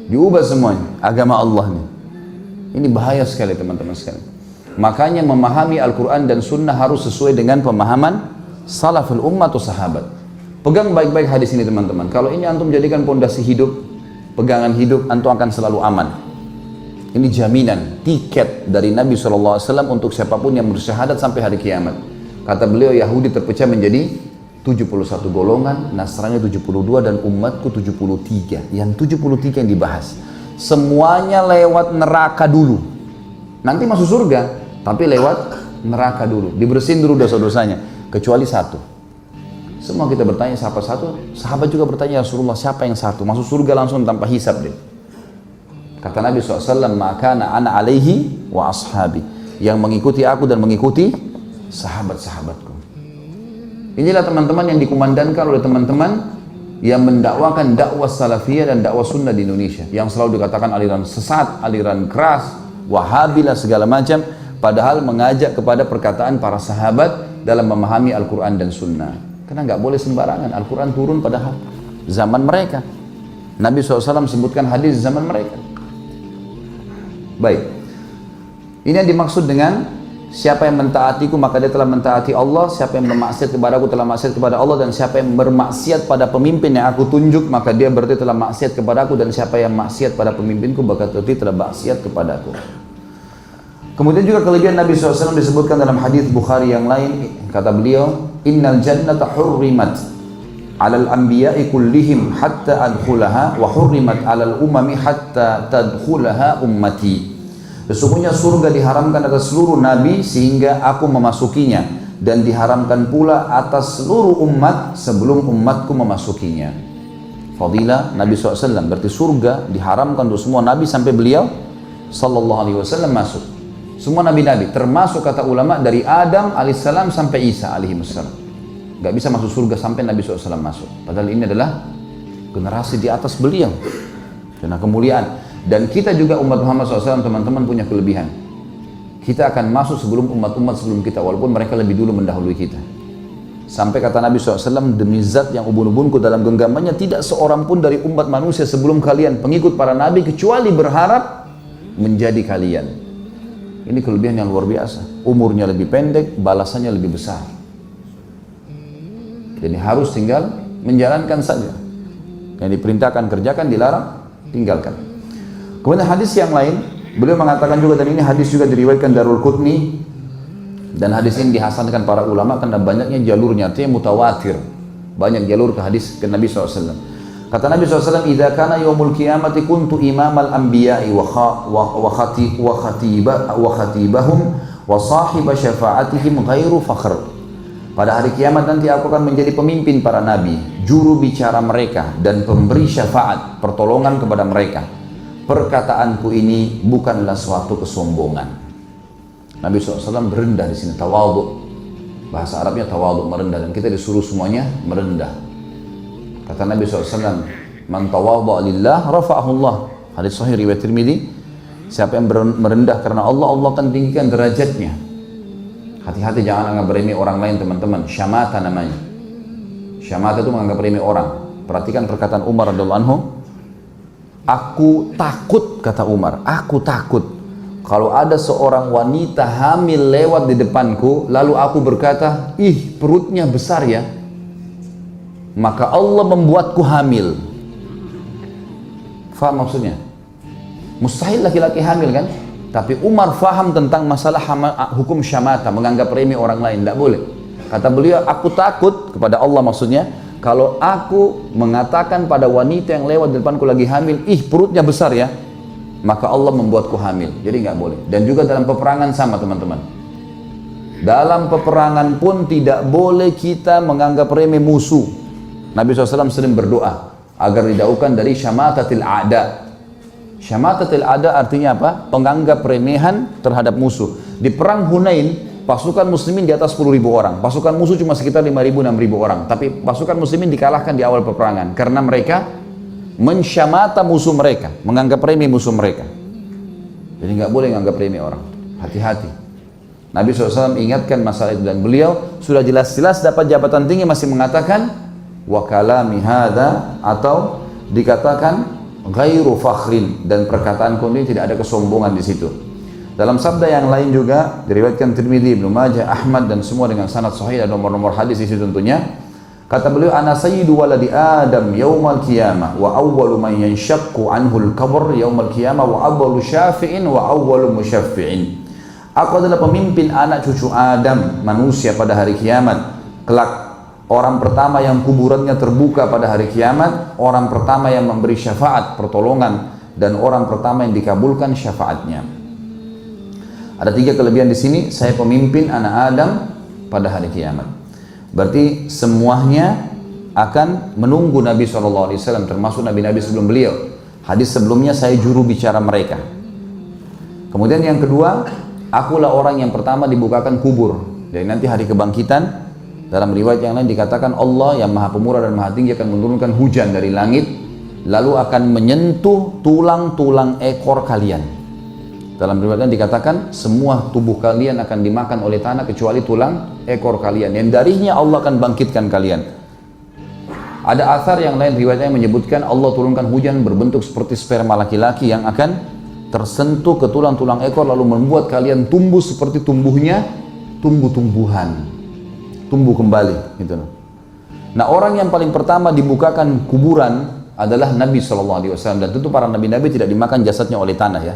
Diubah semuanya, agama Allah nih. Ini bahaya sekali teman-teman sekalian. Makanya memahami Al-Quran dan Sunnah harus sesuai dengan pemahaman salaful ummah atau sahabat. Pegang baik-baik hadis ini teman-teman. Kalau ini antum jadikan pondasi hidup, pegangan hidup, antum akan selalu aman. Ini jaminan, tiket dari Nabi SAW untuk siapapun yang bersyahadat sampai hari kiamat. Kata beliau, Yahudi terpecah menjadi 71 golongan, Nasrani 72, dan umatku 73. Yang 73 yang dibahas. Semuanya lewat neraka dulu. Nanti masuk surga, tapi lewat neraka dulu, dibersihin dulu dosa-dosanya, kecuali satu. Semua kita bertanya siapa satu, sahabat juga bertanya, Rasulullah siapa yang satu? Masuk surga langsung tanpa hisab deh. Kata Nabi SAW, makana ana alaihi wa ashabi, yang mengikuti aku dan mengikuti sahabat-sahabatku. Inilah teman-teman yang dikumandangkan oleh teman-teman yang mendakwakan dakwah salafiyah dan dakwah sunnah di Indonesia, yang selalu dikatakan aliran sesat, aliran keras, wahabilah segala macam, padahal mengajak kepada perkataan para sahabat dalam memahami Al-Quran dan Sunnah. Karena nggak boleh sembarangan, Al-Quran turun pada zaman mereka. Nabi SAW sebutkan hadis zaman mereka. Baik, ini yang dimaksud dengan siapa yang mentaatiku maka dia telah mentaati Allah, siapa yang bermaksiat kepada aku telah maksiat kepada Allah, dan siapa yang bermaksiat pada pemimpin yang aku tunjuk maka dia berarti telah maksiat kepada aku, dan siapa yang maksiat pada pemimpinku maka berarti telah maksiat kepada aku. Kemudian juga kelebihan Nabi SAW disebutkan dalam hadis Bukhari yang lain, kata beliau, innal jannata hurrimat alal anbiya'i kullihim hatta adkhulaha wa hurrimat alal umami hatta tadkhulaha ummati. Sesungguhnya surga diharamkan atas seluruh nabi sehingga aku memasukinya, dan diharamkan pula atas seluruh umat sebelum umatku memasukinya. Fadilah Nabi SAW, berarti surga diharamkan untuk semua nabi sampai beliau SAW masuk. Semua nabi-nabi, termasuk kata ulama dari Adam alaihissalam sampai Isa alaihissalam, gak bisa masuk surga sampai Nabi SAW masuk. Padahal ini adalah generasi di atas beliau, karena kemuliaan. Dan kita juga umat Muhammad SAW teman-teman punya kelebihan. Kita akan masuk sebelum umat-umat sebelum kita, walaupun mereka lebih dulu mendahului kita. Sampai kata Nabi SAW, demi zat yang ubun-ubunku dalam genggamannya, tidak seorang pun dari umat manusia sebelum kalian pengikut para nabi kecuali berharap menjadi kalian. Ini kelebihan yang luar biasa. Umurnya lebih pendek, balasannya lebih besar. Jadi harus tinggal menjalankan saja. Yang diperintahkan kerjakan, dilarang tinggalkan. Kemudian hadis yang lain, beliau mengatakan juga, dan ini hadis juga diriwayatkan Darul Qutni, dan hadis ini dihasankan para ulama karena banyaknya jalurnya, artinya mutawatir. Banyak jalur ke hadis ke Nabi SAW. Kata Nabi SAW, "Idza kana yaumul qiyamati kuntu imamal anbiya'i wa khatibahum wa sahiba syafa'atihim ghairu fakhr." Pada hari kiamat nanti aku akan menjadi pemimpin para nabi, juru bicara mereka dan pemberi syafaat, pertolongan kepada mereka. Perkataanku ini bukanlah suatu kesombongan. Nabi SAW merendah di sini, tawadhu. Bahasa Arabnya tawadhu, merendah, dan kita disuruh semuanya merendah. Kata Nabi SAW, "Man tawadha lillah rafa'ahu Allah." Hadis sahih riwayat Tirmidzi. Siapa yang merendah karena Allah, Allah akan tinggikan derajatnya. Hati-hati jangan anggap remeh orang lain, teman-teman. Syamata namanya. Syamata itu menganggap remeh orang. Perhatikan perkataan Umar radhiyallahu anhu. "Aku takut," kata Umar, "aku takut kalau ada seorang wanita hamil lewat di depanku, lalu aku berkata, 'Ih, perutnya besar ya,' maka Allah membuatku hamil." Faham maksudnya? Mustahil laki-laki hamil kan? Tapi Umar faham tentang masalah hukum syamata, menganggap remeh orang lain, tidak boleh. Kata beliau, aku takut kepada Allah maksudnya, kalau aku mengatakan pada wanita yang lewat di depanku lagi hamil, "Ih, perutnya besar ya," maka Allah membuatku hamil. Jadi nggak boleh. Dan juga dalam peperangan sama, teman-teman. Dalam peperangan pun tidak boleh kita menganggap remeh musuh. Nabi SAW sering berdoa agar dijauhkan dari syamatatil a'da. Syamatatil a'da artinya apa? Penganggap remehan terhadap musuh. Di perang Hunain, pasukan muslimin di atas 10.000 orang. Pasukan musuh cuma sekitar 5.000, 6.000 orang. Tapi pasukan muslimin dikalahkan di awal peperangan karena mereka mensyamata musuh mereka, menganggap remeh musuh mereka. Jadi nggak boleh menganggap remeh orang. Hati-hati. Nabi SAW ingatkan masalah itu, dan beliau sudah jelas-jelas dapat jabatan tinggi masih mengatakan wa kalami hadza, atau dikatakan ghairu fakhrin, dan perkataan ini tidak ada kesombongan di situ. Dalam sabda yang lain juga diriwayatkan Tirmidzi, Ibnu Majah, Ahmad, dan semua dengan sanad sahih, dan nomor-nomor hadis di situ tentunya. Kata beliau, "Ana sayyidu waladi Adam yaumal qiyamah wa awwalu man yanshaqqu anhu al-qabr yaumal qiyamah wa awwalu syafi'in wa awwalu musyaffi'in." Aku adalah pemimpin anak cucu Adam, manusia pada hari kiamat. Kelak orang pertama yang kuburannya terbuka pada hari kiamat, orang pertama yang memberi syafaat, pertolongan, dan orang pertama yang dikabulkan syafaatnya. Ada 3 kelebihan di sini. Saya pemimpin anak Adam pada hari kiamat. Berarti semuanya akan menunggu Nabi SAW, termasuk Nabi-Nabi sebelum beliau. Hadis sebelumnya, saya juru bicara mereka. Kemudian yang kedua, akulah orang yang pertama dibukakan kubur. Jadi nanti hari kebangkitan, dalam riwayat yang lain dikatakan Allah yang maha pemurah dan maha tinggi akan menurunkan hujan dari langit, lalu akan menyentuh tulang-tulang ekor kalian. Dalam riwayat yang dikatakan semua tubuh kalian akan dimakan oleh tanah kecuali tulang ekor kalian, yang darinya Allah akan bangkitkan kalian. Ada athar yang lain riwayatnya menyebutkan Allah turunkan hujan berbentuk seperti sperma laki-laki yang akan tersentuh ke tulang-tulang ekor, lalu membuat kalian tumbuh seperti tumbuhnya tumbuh-tumbuhan, tumbuh kembali gitu. Nah, orang yang paling pertama dibukakan kuburan adalah Nabi SAW, dan tentu para nabi-nabi tidak dimakan jasadnya oleh tanah ya,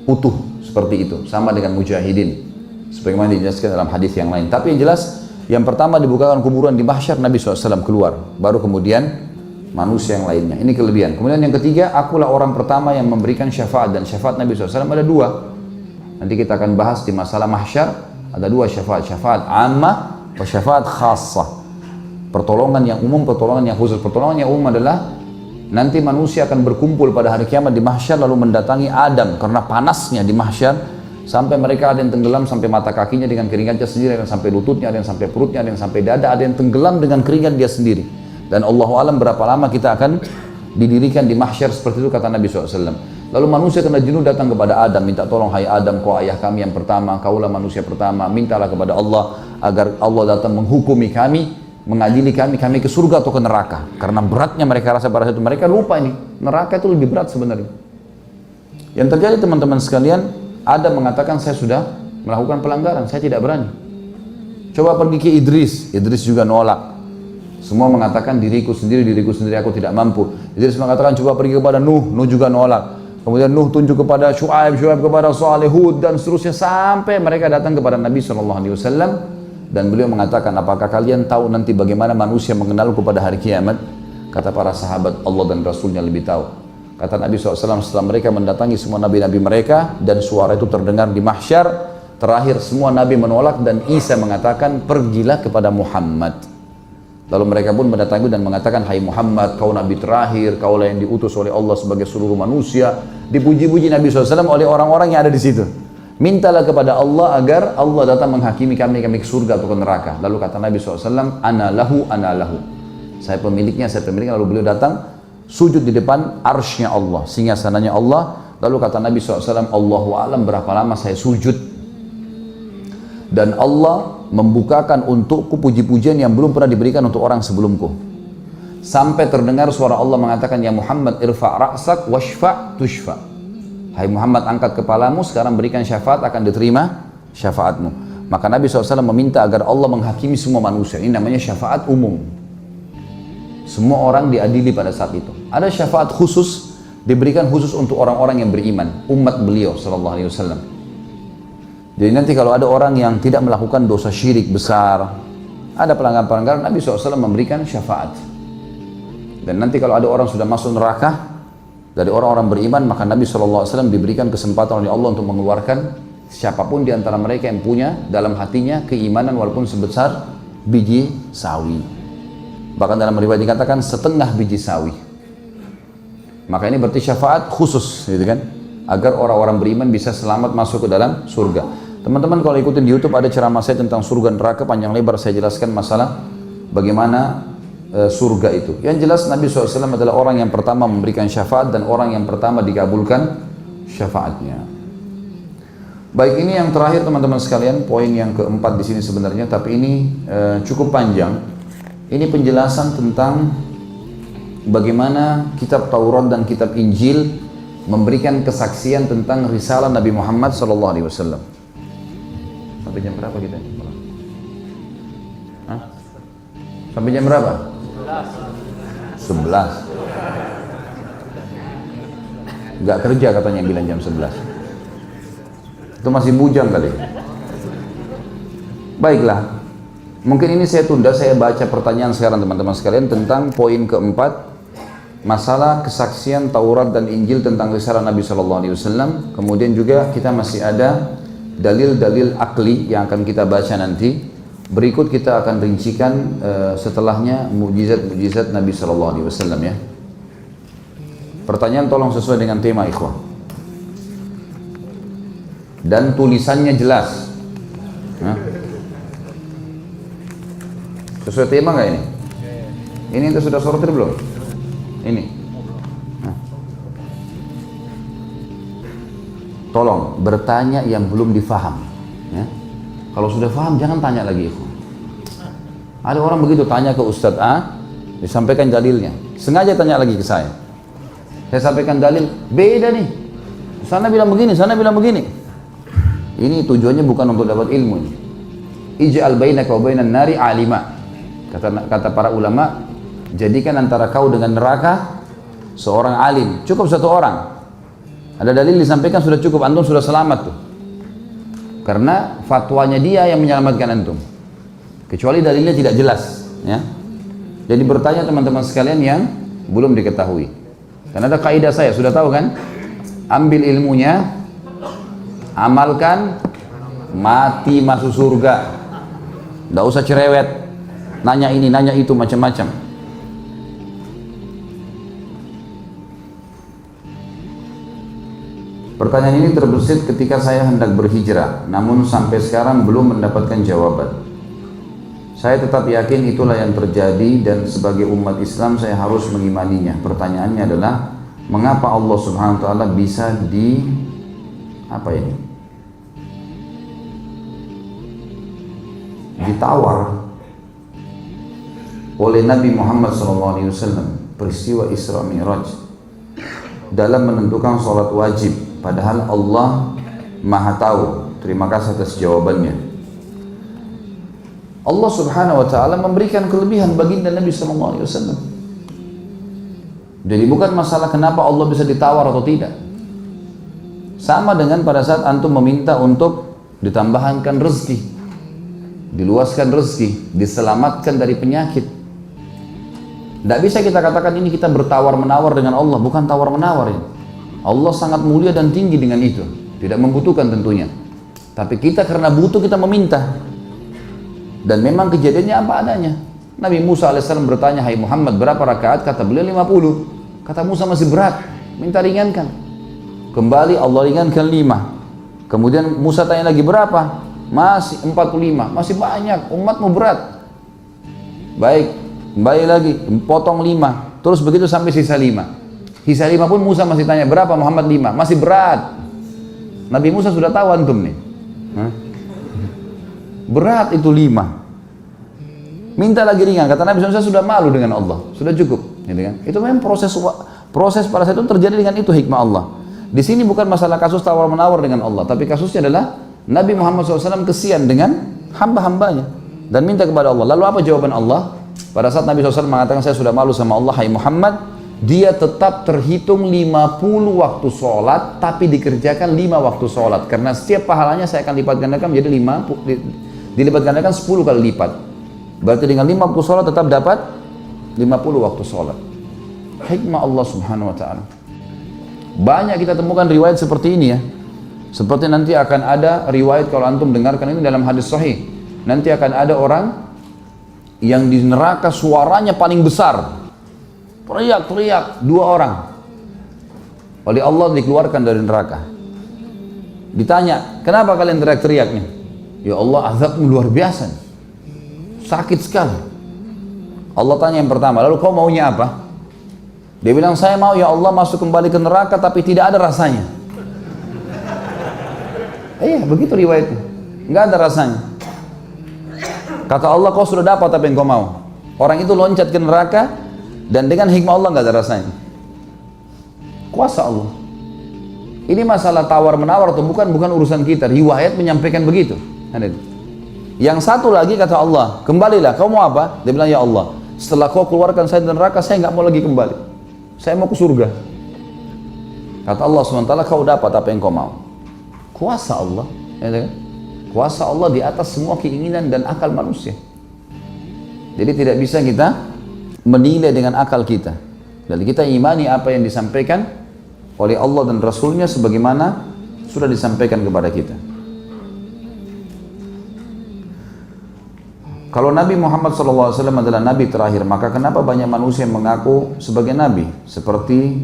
utuh seperti itu, sama dengan mujahidin sebagaimana dijelaskan dalam hadis yang lain. Tapi yang jelas yang pertama dibukakan kuburan di mahsyar, Nabi SAW keluar, baru kemudian manusia yang lainnya. Ini kelebihan. Kemudian yang ketiga, akulah orang pertama yang memberikan syafaat, dan syafaat Nabi SAW ada 2. Nanti kita akan bahas di masalah mahsyar ada 2 syafaat, syafaat ammah wa syafaat khassah. Pertolongan yang umum, pertolongan yang khusus. Pertolongan yang umum adalah nanti manusia akan berkumpul pada hari kiamat di mahsyar, lalu mendatangi Adam karena panasnya di mahsyar, sampai mereka ada yang tenggelam sampai mata kakinya dengan keringatnya sendiri, ada yang sampai lututnya, ada yang sampai perutnya, ada yang sampai dada, ada yang tenggelam dengan keringat dia sendiri. Dan Allahu alam berapa lama kita akan didirikan di mahsyar seperti itu, kata Nabi SAW. Lalu manusia kena jenuh datang kepada Adam, minta tolong, hai Adam, kau ayah kami yang pertama, kaulah manusia pertama, mintalah kepada Allah agar Allah datang menghukumi kami, mengadili kami ke surga atau ke neraka. Karena beratnya mereka rasa pada saat itu, mereka lupa ini, neraka itu lebih berat sebenarnya. Yang terjadi teman-teman sekalian, Adam mengatakan saya sudah melakukan pelanggaran, saya tidak berani. Coba pergi ke Idris, Idris juga nolak. Semua mengatakan diriku sendiri aku tidak mampu. Idris mengatakan coba pergi kepada Nuh, Nuh juga nolak. Kemudian Nuh tunjuk kepada Syuaib, Syuaib kepada Saleh, Hud dan seterusnya sampai mereka datang kepada Nabi SAW dan beliau mengatakan, apakah kalian tahu nanti bagaimana manusia mengenalku pada hari kiamat? Kata para sahabat, Allah dan Rasulnya lebih tahu. Kata Nabi SAW, setelah mereka mendatangi semua nabi-nabi mereka dan suara itu terdengar di mahsyar, terakhir semua nabi menolak dan Isa mengatakan, pergilah kepada Muhammad. Lalu mereka pun mendatangi dan mengatakan, hai Muhammad, kau nabi terakhir, kaulah yang diutus oleh Allah sebagai seluruh manusia. Dipuji-puji Nabi SAW oleh orang-orang yang ada di situ. Mintalah kepada Allah agar Allah datang menghakimi kami ke surga atau ke neraka. Lalu kata Nabi SAW, ana lahu. Saya pemiliknya. Lalu beliau datang, sujud di depan arsy-Nya Allah, singgasananya Allah. Lalu kata Nabi SAW, Allahu a'lam berapa lama saya sujud. Dan Allah membukakan untukku puji-pujian yang belum pernah diberikan untuk orang sebelumku. Sampai terdengar suara Allah mengatakan, ya Muhammad irfa' ra'sak washfa' tushfa'. Hai Muhammad, angkat kepalamu, sekarang berikan syafaat, akan diterima syafaatmu. Maka Nabi SAW meminta agar Allah menghakimi semua manusia. Ini namanya syafaat umum. Semua orang diadili pada saat itu. Ada syafaat khusus, diberikan khusus untuk orang-orang yang beriman, umat beliau SAW. Jadi nanti kalau ada orang yang tidak melakukan dosa syirik besar, ada pelanggaran-pelanggaran, Nabi SAW memberikan syafaat. Dan nanti kalau ada orang sudah masuk neraka, dari orang-orang beriman, maka Nabi SAW diberikan kesempatan oleh Allah untuk mengeluarkan siapapun di antara mereka yang punya dalam hatinya keimanan walaupun sebesar biji sawi. Bahkan dalam riwayat dikatakan setengah biji sawi. Maka ini berarti syafaat khusus, gitu kan? Agar orang-orang beriman bisa selamat masuk ke dalam surga. Teman-teman kalau ikutin di YouTube ada ceramah saya tentang surga neraka, panjang lebar saya jelaskan masalah bagaimana surga itu. Yang jelas Nabi SAW adalah orang yang pertama memberikan syafaat dan orang yang pertama dikabulkan syafaatnya. Baik, ini yang terakhir teman-teman sekalian, poin yang keempat di sini sebenarnya, tapi ini cukup panjang. Ini penjelasan tentang bagaimana kitab Taurat dan kitab Injil memberikan kesaksian tentang risalah Nabi Muhammad SAW. Sampai jam berapa kita? Hah? Sampai jam berapa? 11. Gak kerja katanya bilang jam 11. Itu masih bujang kali. Baiklah. Mungkin ini saya tunda, saya baca pertanyaan sekarang teman-teman sekalian tentang poin keempat, masalah kesaksian Taurat dan Injil tentang risalah Nabi SAW. Kemudian juga kita masih ada dalil-dalil akli yang akan kita baca nanti. Berikut kita akan rincikan setelahnya mukjizat-mukjizat Nabi SAW ya. Pertanyaan tolong sesuai dengan tema ikhwah. Dan tulisannya jelas. Sesuai tema nggak ini? Ini itu sudah sortir belum? Ini. Tolong bertanya yang belum difaham. Ya. Kalau sudah faham jangan tanya lagi. Ada orang begitu tanya ke Ustadz A, disampaikan dalilnya. Sengaja tanya lagi ke saya. Saya sampaikan dalil, beda nih. Sana bilang begini, sana bilang begini. Ini tujuannya bukan untuk dapat ilmu. Ij'al bainaka wa bainan nari alima. Kata para ulama, jadikan antara kau dengan neraka seorang alim. Cukup satu orang. Ada dalil disampaikan sudah cukup, antum sudah selamat tuh. Karena fatwanya dia yang menyelamatkan antum. Kecuali dalilnya tidak jelas. Ya. Jadi bertanya teman-teman sekalian yang belum diketahui. Karena ada kaidah saya, sudah tahu kan? Ambil ilmunya, amalkan, mati masuk surga. Tidak usah cerewet. Nanya ini, nanya itu, macam-macam. Pertanyaan ini terbesit ketika saya hendak berhijrah, namun sampai sekarang belum mendapatkan jawaban. Saya tetap yakin itulah yang terjadi dan sebagai umat Islam saya harus mengimaninya. Pertanyaannya adalah, mengapa Allah Subhanahu wa taala bisa ditawar oleh Nabi Muhammad SAW peristiwa Isra Mi'raj dalam menentukan sholat wajib, padahal Allah Maha tahu. Terima kasih atas jawabannya. Allah Subhanahu wa taala memberikan kelebihan baginda Nabi sallallahu alaihi wasallam. Jadi bukan masalah kenapa Allah bisa ditawar atau tidak. Sama dengan pada saat antum meminta untuk ditambahkan rezeki, diluaskan rezeki, diselamatkan dari penyakit. Tidak bisa kita katakan ini kita bertawar-menawar dengan Allah, bukan tawar-menawar ini. Allah sangat mulia dan tinggi dengan itu, tidak membutuhkan tentunya. Tapi kita karena butuh kita meminta. Dan memang kejadiannya apa adanya. Nabi Musa alaihissalam bertanya, "Hai Muhammad, berapa rakaat?" Kata beliau 50. Kata Musa, masih berat, minta ringankan. Kembali Allah ringankan 5. Kemudian Musa tanya lagi, berapa? Masih 45, masih banyak, umatmu berat. Baik, kembali lagi, potong 5. Terus begitu sampai sisa 5. Sisa 5 pun Musa masih tanya, berapa Muhammad? 5, masih berat. Nabi Musa sudah tahu antum nih. Berat itu 5. Minta lagi ringan. Kata Nabi SAW, sudah malu dengan Allah, sudah cukup. Gitu kan? Itu memang proses pada saat itu terjadi dengan itu hikmah Allah. Di sini bukan masalah kasus tawar-menawar dengan Allah, tapi kasusnya adalah Nabi Muhammad SAW kesian dengan hamba-hambanya dan minta kepada Allah. Lalu apa jawaban Allah? Pada saat Nabi SAW mengatakan, saya sudah malu sama Allah, hai Muhammad, dia tetap terhitung 50 waktu sholat, tapi dikerjakan 5 waktu sholat. Karena setiap pahalanya saya akan lipat gandakan menjadi 5, dilipat gandakan 10 kali lipat. Berarti dengan 5 waktu sholat tetap dapat 50 waktu sholat. Hikmah Allah Subhanahu wa ta'ala. Banyak kita temukan riwayat seperti ini ya. Seperti nanti akan ada riwayat, kalau antum dengarkan ini dalam hadis sahih. Nanti akan ada orang yang di neraka suaranya paling besar. Teriak-teriak, 2 orang. Oleh Allah dikeluarkan dari neraka. Ditanya, kenapa kalian teriak-teriaknya? Ya Allah, azabmu luar biasa. Sakit sekali. Allah tanya yang pertama, lalu kau maunya apa? Dia bilang, saya mau ya Allah masuk kembali ke neraka tapi tidak ada rasanya. Iya, begitu riwayatnya. Nggak ada rasanya. Kata Allah, kau sudah dapat apa yang kau mau. Orang itu loncat ke neraka dan dengan hikmah Allah nggak ada rasanya. Kuasa Allah. Ini masalah tawar-menawar atau bukan urusan kita. Riwayat menyampaikan begitu. Yang satu lagi kata Allah, kembalilah, kau mau apa? Dia bilang, ya Allah, setelah kau keluarkan saya dari neraka, saya nggak mau lagi kembali. Saya mau ke surga. Kata Allah SWT, kau dapat apa yang kau mau. Kuasa Allah. Ya, kuasa Allah di atas semua keinginan dan akal manusia. Jadi tidak bisa kita menilai dengan akal kita. Dan kita imani apa yang disampaikan oleh Allah dan Rasulnya sebagaimana sudah disampaikan kepada kita. Kalau Nabi Muhammad SAW adalah Nabi terakhir, maka kenapa banyak manusia yang mengaku sebagai Nabi? Seperti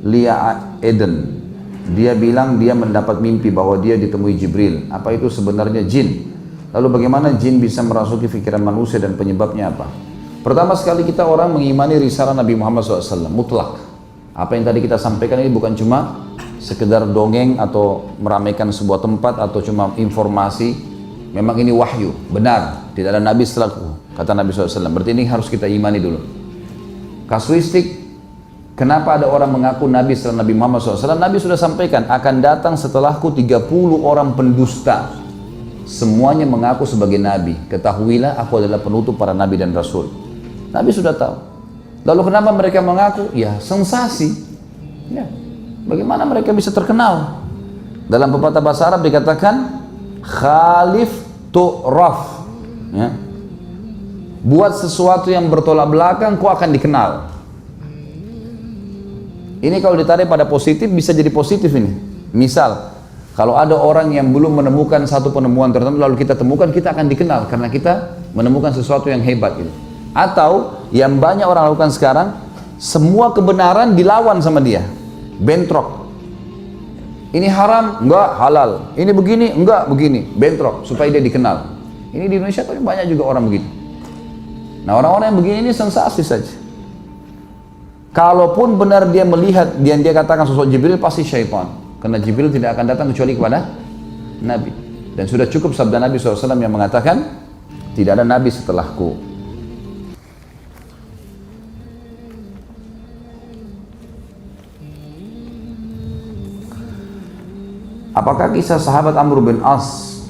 Lia Eden. Dia bilang dia mendapat mimpi bahwa dia ditemui Jibril. Apa itu sebenarnya jin? Lalu bagaimana jin bisa merasuki pikiran manusia dan penyebabnya apa? Pertama sekali kita orang mengimani risalah Nabi Muhammad SAW, mutlak. Apa yang tadi kita sampaikan ini bukan cuma sekedar dongeng atau meramaikan sebuah tempat atau cuma informasi. Memang ini wahyu, benar, tidak ada Nabi setelahku, kata Nabi SAW. Berarti ini harus kita imani dulu. Kasuistik, kenapa ada orang mengaku Nabi setelah Nabi Muhammad SAW? Nabi sudah sampaikan, akan datang setelahku 30 orang pendusta. Semuanya mengaku sebagai Nabi. Ketahuilah aku adalah penutup para Nabi dan Rasul. Nabi sudah tahu. Lalu kenapa mereka mengaku? Ya, sensasi. Ya. Bagaimana mereka bisa terkenal? Dalam pepatah bahasa Arab dikatakan, khalif tu'raf, ya. Buat sesuatu yang bertolak belakang, kau akan dikenal. Ini kalau ditarik pada positif, bisa jadi positif ini. Misal, kalau ada orang yang belum menemukan satu penemuan tertentu, lalu kita temukan, kita akan dikenal karena kita menemukan sesuatu yang hebat gitu. Atau yang banyak orang lakukan sekarang, semua kebenaran dilawan sama dia, bentrok. Ini haram, enggak, halal. Ini begini, enggak, begini. Bentrok, supaya dia dikenal. Ini di Indonesia tapi banyak juga orang begitu. Nah, orang-orang yang begini ini sensasi saja. Kalaupun benar dia melihat, dia katakan sosok Jibril, pasti syaitan. Karena Jibril tidak akan datang kecuali kepada Nabi. Dan sudah cukup sabda Nabi SAW yang mengatakan, tidak ada Nabi setelahku. Apakah kisah sahabat Amr bin As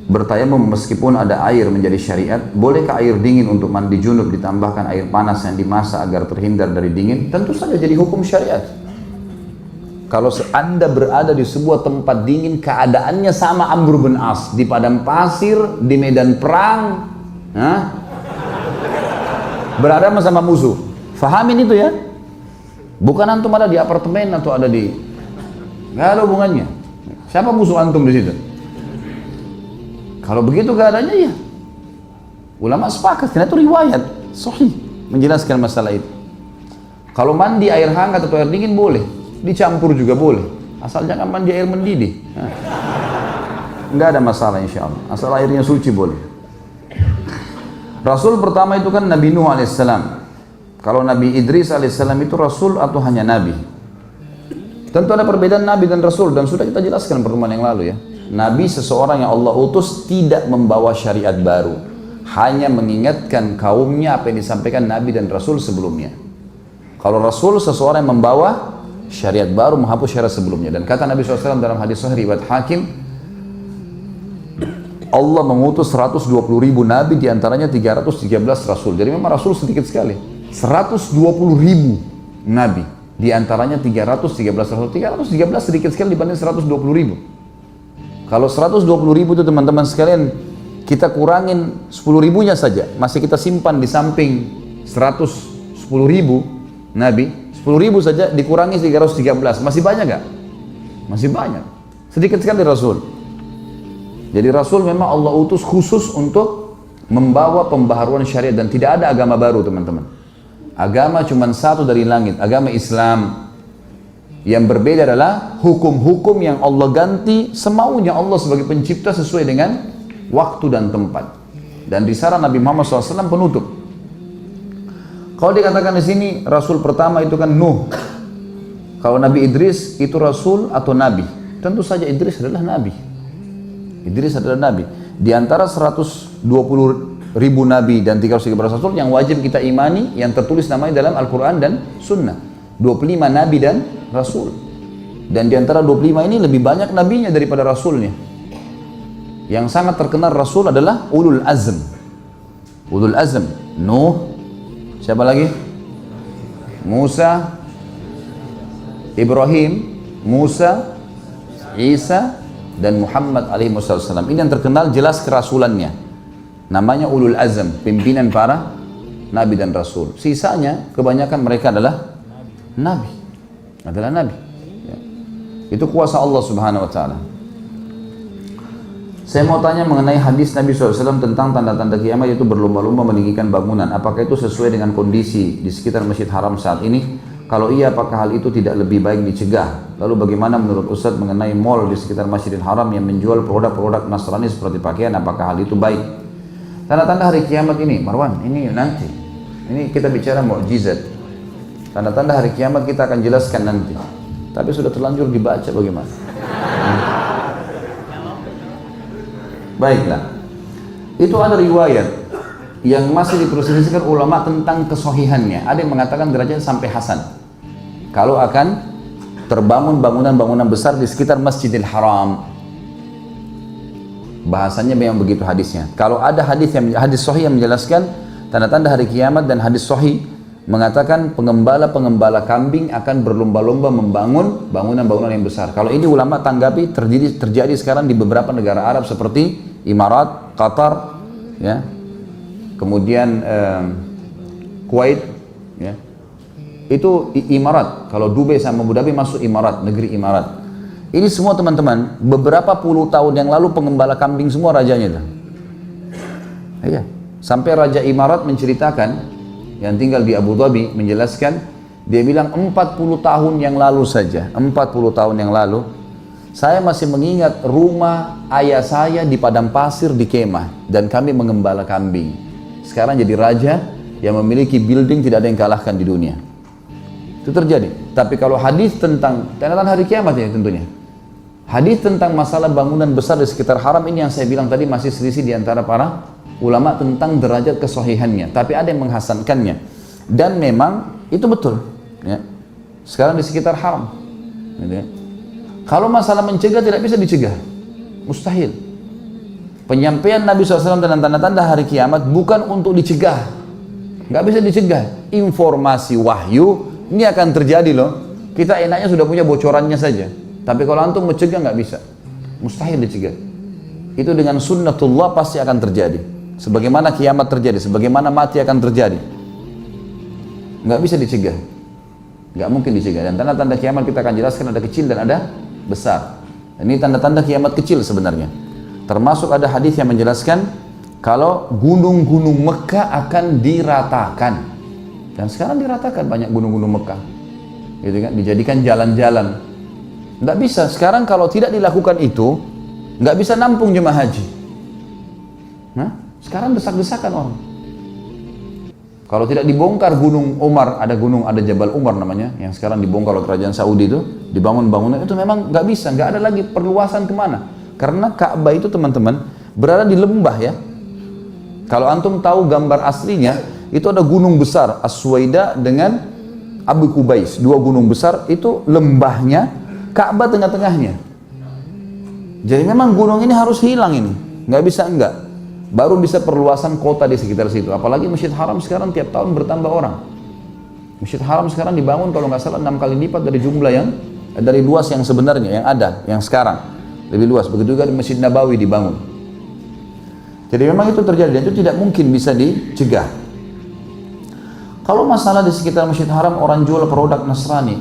bertayamum meskipun ada air menjadi syariat. Bolehkah air dingin untuk mandi junub ditambahkan air panas yang dimasak agar terhindar dari dingin? Tentu saja jadi hukum syariat. Kalau Anda berada di sebuah tempat dingin, keadaannya sama Amr bin As, di padang pasir, di medan perang, berada sama musuh. Fahamin itu ya. Bukan antum ada di apartemen atau ada di, nggak ada hubungannya. Siapa musuh antum di situ? Kalau begitu keadaannya ya, ulama sepakat, karena itu riwayat sahih menjelaskan masalah itu. Kalau mandi air hangat atau air dingin boleh, dicampur juga boleh, asal jangan mandi air mendidih. Enggak ada masalah insya Allah, asal airnya suci boleh. Rasul pertama itu kan Nabi Nuh alaihissalam. Kalau Nabi Idris alaihissalam itu Rasul atau hanya Nabi? Tentu ada perbedaan Nabi dan Rasul, dan sudah kita jelaskan pertemuan yang lalu ya. Nabi seseorang yang Allah utus tidak membawa syariat baru, hanya mengingatkan kaumnya apa yang disampaikan Nabi dan Rasul sebelumnya. Kalau Rasul seseorang yang membawa syariat baru, menghapus syariat sebelumnya. Dan kata Nabi SAW dalam hadis sahih riwayat Hakim, Allah mengutus 120.000 Nabi, diantaranya 313 Rasul. Jadi memang Rasul sedikit sekali. 120.000 Nabi, diantaranya 313 Rasul. 313 sedikit sekali dibanding 120.000. Kalau 120.000 itu teman-teman sekalian, kita kurangin 10.000-nya saja, masih kita simpan di samping 110.000 Nabi, 10.000 saja dikurangi 313, masih banyak gak? Masih banyak, sedikit sekali Rasul. Jadi Rasul memang Allah utus khusus untuk membawa pembaharuan syariat, dan tidak ada agama baru teman-teman. Agama cuma satu dari langit, agama Islam. Yang berbeda adalah hukum-hukum yang Allah ganti semaunya Allah sebagai pencipta sesuai dengan waktu dan tempat. Dan risalah Nabi Muhammad SAW penutup. Kalau dikatakan di sini Rasul pertama itu kan Nuh. Kalau Nabi Idris itu Rasul atau Nabi? Tentu saja Idris adalah Nabi. Idris adalah Nabi. Di antara 120.000 Nabi dan 313 Rasul yang wajib kita imani, yang tertulis namanya dalam Al-Quran dan Sunnah. 25 Nabi dan Rasul. Dan di antara 25 ini lebih banyak nabinya daripada rasulnya. Yang sangat terkenal Rasul adalah Ulul Azm. Ulul Azm, Nuh, siapa lagi? Musa, Ibrahim, Musa, Isa, dan Muhammad alaihi wasallam. Ini yang terkenal jelas kerasulannya. Namanya Ulul Azm, pimpinan para Nabi dan Rasul. Sisanya kebanyakan mereka adalah Nabi, adalah Nabi. Ya. Itu kuasa Allah Subhanahu Wa Taala. Saya mau tanya mengenai hadis Nabi SAW tentang tanda-tanda kiamat, yaitu berlomba-lomba meninggikan bangunan. Apakah itu sesuai dengan kondisi di sekitar Masjid Haram saat ini? Kalau iya, apakah hal itu tidak lebih baik dicegah? Lalu bagaimana menurut Ustadz mengenai mall di sekitar Masjidil Haram yang menjual produk-produk Nasrani seperti pakaian? Apakah hal itu baik? Tanda-tanda hari kiamat ini, Marwan, ini nanti. Ini kita bicara mukjizat. Tanda-tanda hari kiamat kita akan jelaskan nanti. Tapi sudah terlanjur dibaca bagaimana? Baiklah. Itu ada riwayat yang masih diperselisihkan ulama tentang kesohihannya. Ada yang mengatakan derajatnya sampai hasan. Kalau akan terbangun bangunan-bangunan besar di sekitar Masjidil Haram. Bahasanya memang begitu hadisnya. Kalau ada hadis sahih yang menjelaskan tanda-tanda hari kiamat, dan hadis sahih mengatakan pengembala-pengembala kambing akan berlomba-lomba membangun bangunan-bangunan yang besar. Kalau ini ulama tanggapi terjadi sekarang di beberapa negara Arab seperti Imarat, Qatar, ya, kemudian Kuwait, ya. Itu Imarat. Kalau Dubai sama Abu Dhabi masuk Imarat, negeri Imarat. Ini semua teman-teman, beberapa puluh tahun yang lalu pengembala kambing semua rajanya itu. Iya. Sampai Raja Imarat menceritakan, yang tinggal di Abu Dhabi, menjelaskan, dia bilang 40 tahun yang lalu saja, 40 tahun yang lalu, saya masih mengingat rumah ayah saya di padang pasir di kemah, dan kami mengembala kambing. Sekarang jadi raja yang memiliki building tidak ada yang kalahkan di dunia. Itu terjadi. Tapi kalau hadis tentang tanda-tanda hari kiamat ya tentunya, hadis tentang masalah bangunan besar di sekitar haram ini yang saya bilang tadi masih selisih di antara para ulama tentang derajat kesahihannya. Tapi ada yang menghasankannya, dan memang itu betul ya. Sekarang di sekitar haram gitu ya. Kalau masalah mencegah, tidak bisa dicegah, mustahil. Penyampaian Nabi SAW dan tanda-tanda hari kiamat bukan untuk dicegah. Nggak bisa dicegah. Informasi wahyu, ini akan terjadi loh. Kita enaknya sudah punya bocorannya saja. Tapi kalau antum mencegah nggak bisa. Mustahil dicegah. Itu dengan sunnatullah pasti akan terjadi. Sebagaimana kiamat terjadi, sebagaimana mati akan terjadi. Nggak bisa dicegah. Nggak mungkin dicegah. Dan tanda-tanda kiamat kita akan jelaskan ada kecil dan ada besar. Ini tanda-tanda kiamat kecil sebenarnya. Termasuk ada hadis yang menjelaskan kalau gunung-gunung Mekah akan diratakan. Dan sekarang diratakan banyak gunung-gunung Mekah. Gitu kan? Dijadikan jalan-jalan. Nggak bisa. Sekarang kalau tidak dilakukan itu, nggak bisa nampung jemaah haji. Nah, sekarang desak-desakan orang. Kalau tidak dibongkar gunung Umar, ada Jabal Umar namanya, yang sekarang dibongkar oleh kerajaan Saudi itu, dibangun bangunan itu memang nggak bisa, nggak ada lagi perluasan kemana. Karena Ka'bah itu teman-teman berada di lembah ya. Kalau antum tahu gambar aslinya, itu ada gunung besar As-Suwaida dengan Abu Qubais, dua gunung besar, itu lembahnya, Ka'bah tengah-tengahnya. Jadi memang gunung ini harus hilang ini, nggak bisa enggak. Baru bisa perluasan kota di sekitar situ. Apalagi Masjid Haram sekarang tiap tahun bertambah orang. Masjid Haram sekarang dibangun kalau nggak salah 6 kali lipat dari jumlah dari luas yang sebenarnya yang ada, yang sekarang. Lebih luas, begitu juga di Masjid Nabawi dibangun. Jadi memang itu terjadi dan itu tidak mungkin bisa dicegah. Kalau masalah di sekitar Masjid Haram orang jual produk Nasrani,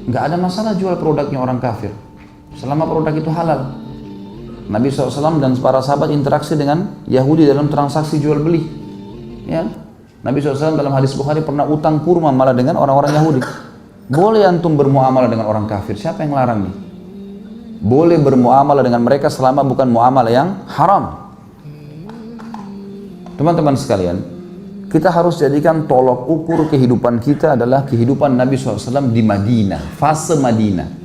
nggak ada masalah jual produknya orang kafir, selama produk itu halal. Nabi SAW dan para sahabat interaksi dengan Yahudi dalam transaksi jual beli. Ya, Nabi SAW dalam hadis Bukhari pernah utang kurma malah dengan orang-orang Yahudi. Boleh antum bermuamalah dengan orang kafir, siapa yang larang nih? Boleh bermuamalah dengan mereka selama bukan muamalah yang haram. Teman-teman sekalian, kita harus jadikan tolok ukur kehidupan kita adalah kehidupan Nabi SAW di Madinah, fase Madinah.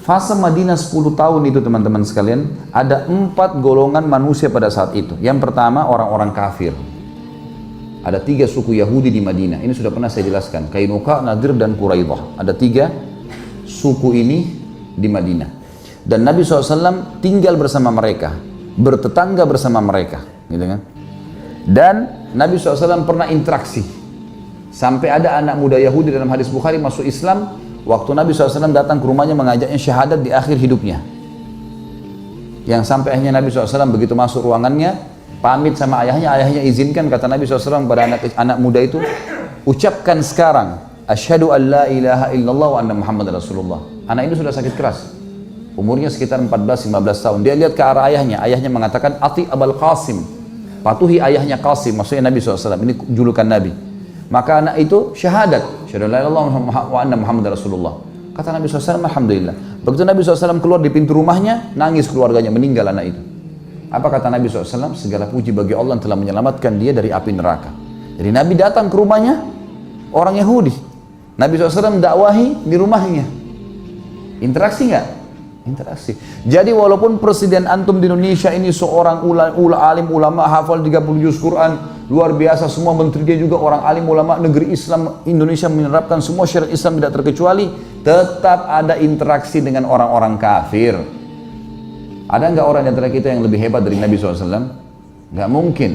Fase Madinah 10 tahun itu teman-teman sekalian, ada 4 golongan manusia pada saat itu. Yang pertama orang-orang kafir. Ada 3 suku Yahudi di Madinah, ini sudah pernah saya jelaskan, Qainuqa, Nadir dan Quraidah. Ada 3 suku ini di Madinah. Dan Nabi SAW tinggal bersama mereka, bertetangga bersama mereka, gitu kan? Dan Nabi SAW pernah interaksi. Sampai ada anak muda Yahudi dalam hadis Bukhari masuk Islam, waktu Nabi SAW datang ke rumahnya mengajaknya syahadat di akhir hidupnya. Yang sampai akhirnya Nabi SAW begitu masuk ruangannya, pamit sama ayahnya, ayahnya izinkan, kata Nabi SAW pada anak muda itu, ucapkan sekarang, asyhadu an la ilaha illallah wa anna Muhammad Rasulullah. Anak ini sudah sakit keras. Umurnya sekitar 14-15 tahun. Dia lihat ke arah ayahnya. Ayahnya mengatakan, Ati Abul Qasim. Patuhi ayahnya Qasim. Maksudnya Nabi SAW. Ini julukan Nabi. Maka anak itu syahadat. Syahadu la ilaha illallah wa anna Muhammad Rasulullah. Kata Nabi SAW, Alhamdulillah. Begitu Nabi SAW keluar di pintu rumahnya, nangis keluarganya, meninggal anak itu. Apa kata Nabi SAW? Segala puji bagi Allah yang telah menyelamatkan dia dari api neraka. Jadi Nabi datang ke rumahnya, orang Yahudi. Nabi SAW dakwahi di rumahnya. Interaksi nggak? Interaksi. Jadi walaupun presiden antum di Indonesia ini seorang alim ulama, hafal 30 juz Quran, luar biasa, semua menteri dia juga orang alim ulama, negeri Islam Indonesia menerapkan semua syariat Islam tidak terkecuali, tetap ada interaksi dengan orang-orang kafir. Ada nggak orang di antara kita yang lebih hebat dari Nabi SAW? Nggak mungkin.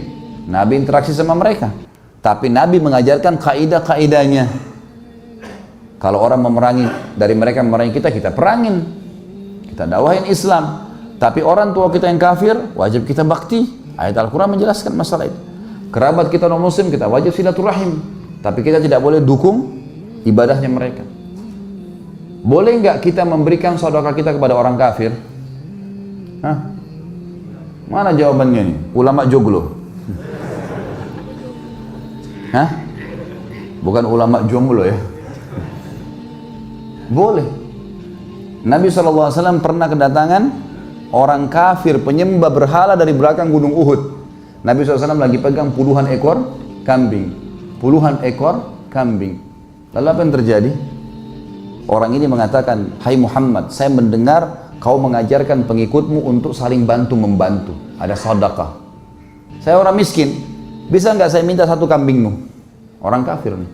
Nabi interaksi sama mereka, tapi Nabi mengajarkan kaidah-kaidahnya. Kalau orang memerangi dari mereka memerangi kita, kita perangin. Kita dakwahin Islam. Tapi orang tua kita yang kafir, wajib kita bakti. Ayat Al-Quran menjelaskan masalah itu. Kerabat kita non muslim, kita wajib silaturahim. Tapi kita tidak boleh dukung ibadahnya mereka. Boleh nggak kita memberikan sedekah kita kepada orang kafir? Hah? Mana jawabannya nih? Ulama joglo. Hah? Bukan ulama jomblo ya. Boleh. Nabi SAW pernah kedatangan orang kafir penyembah berhala dari belakang gunung Uhud. Nabi SAW lagi pegang puluhan ekor kambing. Puluhan ekor kambing. Lalu apa yang terjadi? Orang ini mengatakan, hai Muhammad, saya mendengar kau mengajarkan pengikutmu untuk saling bantu-membantu. Ada sedekah. Saya orang miskin, bisa nggak saya minta satu kambingmu? Orang kafir nih.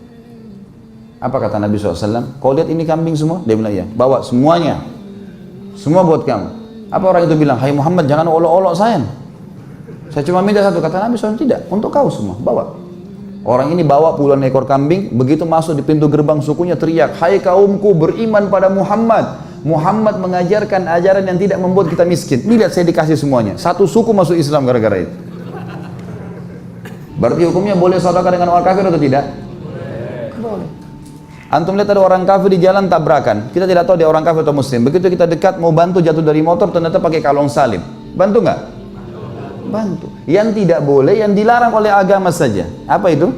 Apa kata Nabi SAW? Kau lihat ini kambing semua? Dia bilang iya. Bawa semuanya. Semua buat kamu. Apa orang itu bilang? Hai Muhammad, jangan olok-olok saya. Saya cuma minta satu, kata Nabi SAW, tidak, untuk kau semua, bawa. Orang ini bawa puluhan ekor kambing, begitu masuk di pintu gerbang sukunya teriak, hai kaumku beriman pada Muhammad. Muhammad mengajarkan ajaran yang tidak membuat kita miskin. Ini lihat saya dikasih semuanya. Satu suku masuk Islam gara-gara itu. Berarti hukumnya boleh saudara dengan orang kafir atau tidak? Boleh. Antum lihat ada orang kafir di jalan tabrakan. Kita tidak tahu dia orang kafir atau muslim. Begitu kita dekat mau bantu jatuh dari motor, ternyata pakai kalung salib. Bantu nggak? Bantu. Yang tidak boleh, yang dilarang oleh agama saja. Apa itu?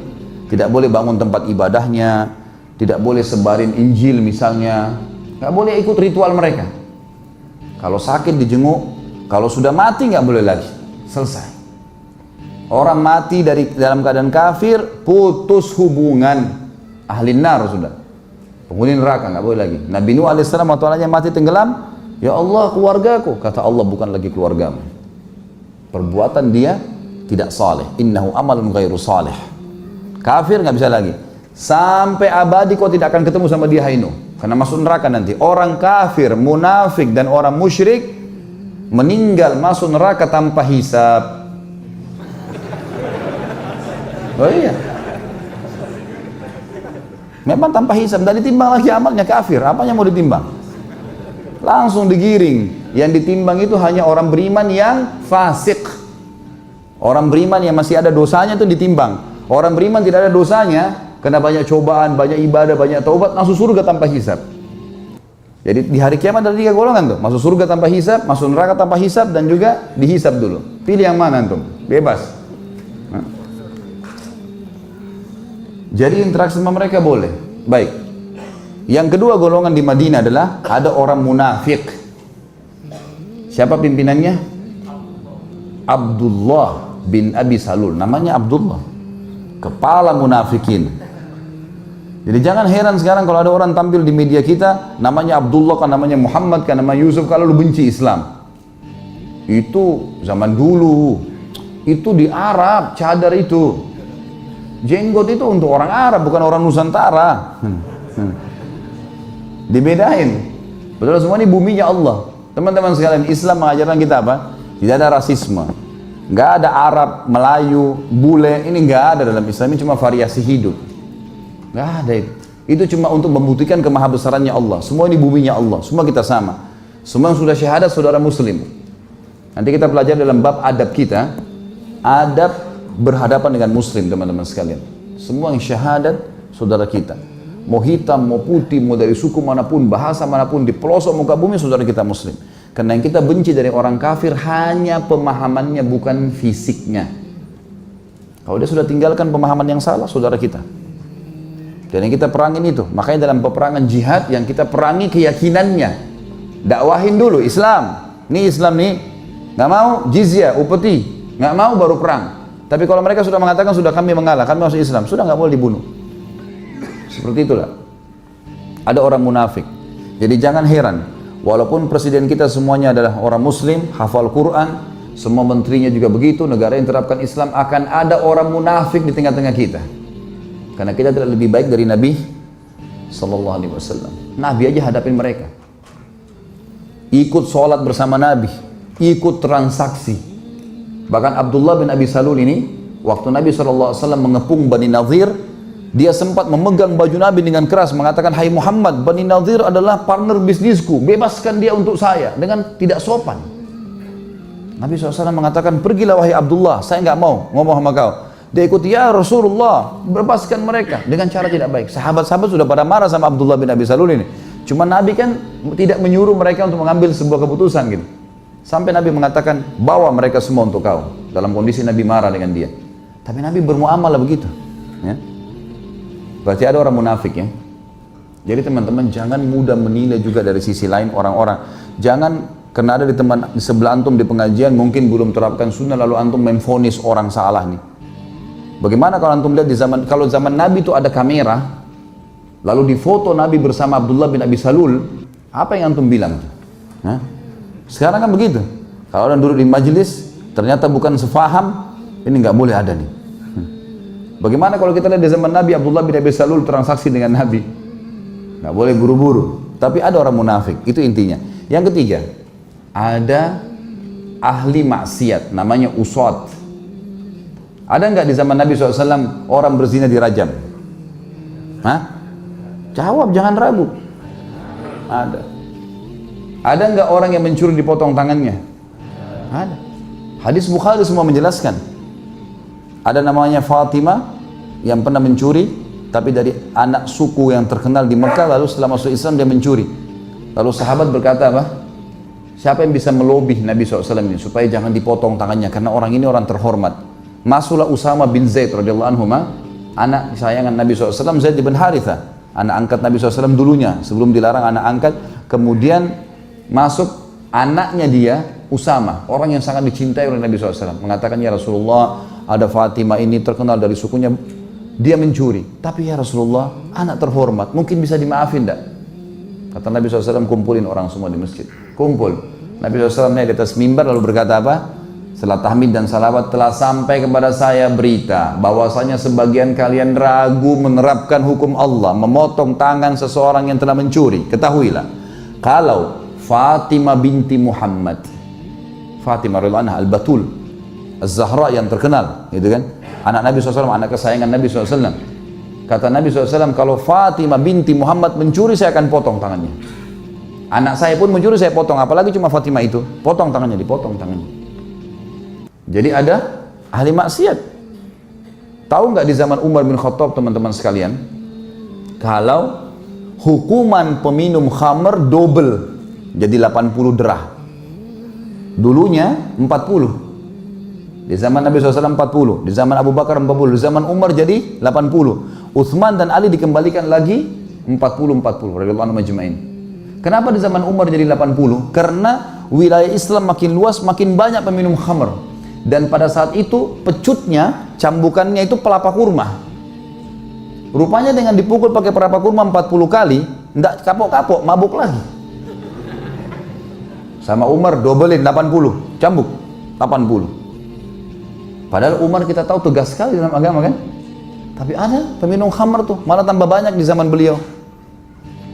Tidak boleh bangun tempat ibadahnya, tidak boleh sebarin Injil misalnya, nggak boleh ikut ritual mereka. Kalau sakit dijenguk, kalau sudah mati nggak boleh lagi. Selesai. Orang mati dalam keadaan kafir, putus hubungan, ahli nar sudah, penghuni neraka, nggak boleh lagi. Nabi Nuh alaihissalam waktu anaknya mati tenggelam, ya Allah keluargaku, kata Allah bukan lagi keluargamu. Perbuatan dia tidak saleh, innahu amalun ghairu saleh. Kafir nggak bisa lagi, sampai abadi kau tidak akan ketemu sama dia Nuh, karena masuk neraka nanti. Orang kafir, munafik dan orang musyrik meninggal masuk neraka tanpa hisab. Oh iya, memang tanpa hisab, dan ditimbang lagi amalnya. Kafir, apanya mau ditimbang? Langsung digiring. Yang ditimbang itu hanya orang beriman yang fasik. Orang beriman yang masih ada dosanya itu ditimbang. Orang beriman tidak ada dosanya, kena banyak cobaan, banyak ibadah, banyak taubat, masuk surga tanpa hisab. Jadi di hari kiamat ada 3 golongan tuh, masuk surga tanpa hisab, masuk neraka tanpa hisab, dan juga dihisab dulu. Pilih yang mana antum? Bebas. Jadi interaksi sama mereka boleh. Baik. Yang kedua golongan di Madinah adalah ada orang munafik. Siapa pimpinannya? Abdullah bin Abi Salul. Namanya Abdullah, kepala munafikin. Jadi jangan heran sekarang kalau ada orang tampil di media kita, namanya Abdullah, kan namanya Muhammad, kan namanya Yusuf, kalau lu benci Islam. Itu zaman dulu. Itu di Arab, cadar itu. Jenggot itu untuk orang Arab, bukan orang Nusantara. Dibedain. Betul, semua ini buminya Allah. Teman-teman sekalian, Islam mengajarkan kita apa? Tidak ada rasisme. Nggak ada Arab, Melayu, bule. Ini nggak ada dalam Islam. Ini cuma variasi hidup. Nggak ada itu. Itu cuma untuk membuktikan kemahabesarannya Allah. Semua ini buminya Allah. Semua kita sama. Semua yang sudah syahadat saudara muslim. Nanti kita pelajari dalam bab adab kita. Adab berhadapan dengan muslim, teman-teman sekalian. Semua yang syahadat saudara kita, mau hitam, mau putih, mau dari suku manapun, bahasa manapun, di pelosok muka bumi, saudara kita muslim. Karena yang kita benci dari orang kafir hanya pemahamannya, bukan fisiknya. Kalau dia sudah tinggalkan pemahaman yang salah, saudara kita. Dan yang kita perangin itu, makanya dalam peperangan jihad yang kita perangi keyakinannya. Dakwahin dulu Islam. Nih Islam nih, nggak mau jizyah, upeti, nggak mau baru perang. Tapi kalau mereka sudah mengatakan sudah kami mengalah, kami masuk Islam, sudah nggak boleh dibunuh. Seperti itulah. Ada orang munafik. Jadi jangan heran, walaupun presiden kita semuanya adalah orang muslim, hafal Quran, semua menterinya juga begitu, negara yang terapkan Islam, akan ada orang munafik di tengah-tengah kita. Karena kita tidak lebih baik dari Nabi Sallallahu Alaihi Wasallam. Nabi aja hadapin mereka. Ikut sholat bersama Nabi, ikut transaksi. Bahkan Abdullah bin Abi Salul ini, waktu Nabi SAW mengepung Bani Nadhir, dia sempat memegang baju Nabi dengan keras, mengatakan, hai Muhammad, Bani Nadhir adalah partner bisnisku, bebaskan dia untuk saya, dengan tidak sopan. Nabi SAW mengatakan, pergilah wahai Abdullah, saya nggak mau ngomong sama kau. Dia ikuti, ya Rasulullah, bebaskan mereka, dengan cara tidak baik. Sahabat-sahabat sudah pada marah sama Abdullah bin Abi Salul ini. Cuma Nabi kan tidak menyuruh mereka untuk mengambil sebuah keputusan gitu. Sampai Nabi mengatakan, bawa mereka semua untuk kau. Dalam kondisi Nabi marah dengan dia. Tapi Nabi bermuamalah begitu. Ya. Berarti ada orang munafik ya. Jadi teman-teman jangan mudah menilai juga dari sisi lain orang-orang. Jangan karena ada di sebelah antum di pengajian mungkin belum terapkan sunnah lalu antum memvonis orang salah nih. Bagaimana kalau antum lihat kalau zaman Nabi itu ada kamera, lalu difoto Nabi bersama Abdullah bin Abi Salul, apa yang antum bilang? Hah? Sekarang kan begitu. Kalau orang duduk di majelis, ternyata bukan sefaham, ini nggak boleh ada nih. Bagaimana kalau kita lihat di zaman Nabi, Abdullah bin Abi Salul transaksi dengan Nabi? Nggak boleh buru-buru. Tapi ada orang munafik, itu intinya. Yang ketiga, ada ahli maksiat, namanya usad. Ada nggak di zaman Nabi SAW orang berzina dirajam? Hah? Jawab, jangan ragu. Ada. Ada nggak orang yang mencuri dipotong tangannya? Ada. Hadis Bukhari semua menjelaskan. Ada namanya Fatimah yang pernah mencuri, tapi dari anak suku yang terkenal di Mekah, lalu setelah masuk Islam dia mencuri. Lalu sahabat berkata apa? Siapa yang bisa melobih Nabi SAW ini supaya jangan dipotong tangannya, karena orang ini orang terhormat. Masuklah Usama bin Zaid radhiyallahu anhu, anak kesayangan Nabi SAW, Zaid bin Harithah, anak angkat Nabi SAW dulunya, sebelum dilarang anak angkat. Kemudian masuk anaknya dia, Usama, orang yang sangat dicintai oleh Nabi SAW, mengatakan, ya Rasulullah, ada Fatimah ini terkenal dari sukunya, dia mencuri, tapi ya Rasulullah, anak terhormat, mungkin bisa dimaafin enggak? Kata Nabi SAW, kumpulin orang semua di masjid, kumpul. Nabi SAW naik di atas mimbar lalu berkata apa? Setelah tahmid dan salawat, telah sampai kepada saya berita bahwasanya sebagian kalian ragu menerapkan hukum Allah, memotong tangan seseorang yang telah mencuri. Ketahuilah, kalau Fatimah binti Muhammad, Fatimah radhiyallahu anha al-Batul, Az-Zahra yang terkenal, gitu kan? Anak Nabi SAW, anak kesayangan Nabi SAW. Kata Nabi SAW, kalau Fatimah binti Muhammad mencuri, saya akan potong tangannya. Anak saya pun mencuri, saya potong. Apalagi cuma Fatimah itu, potong tangannya, dipotong tangannya. Jadi ada ahli maksiat. Tahu nggak di zaman Umar bin Khattab, teman-teman sekalian, kalau hukuman peminum khamr double, jadi 80 derah. Dulunya 40. Di zaman Nabi SAW 40, di zaman Abu Bakar 40, di zaman Umar jadi 80. Uthman dan Ali dikembalikan lagi 40-40 radhiyallahu anhum ajma'in. Kenapa di zaman Umar jadi 80? Karena wilayah Islam makin luas, makin banyak peminum khamr. Dan pada saat itu pecutnya, cambukannya itu pelapa kurma. Rupanya dengan dipukul pakai pelapa kurma 40 kali, enggak kapok-kapok, mabuk lagi. Sama Umar dobelin 80, cambuk 80. Padahal Umar kita tahu tegas sekali dalam agama kan? Tapi ada peminum khamr tuh, malah tambah banyak di zaman beliau.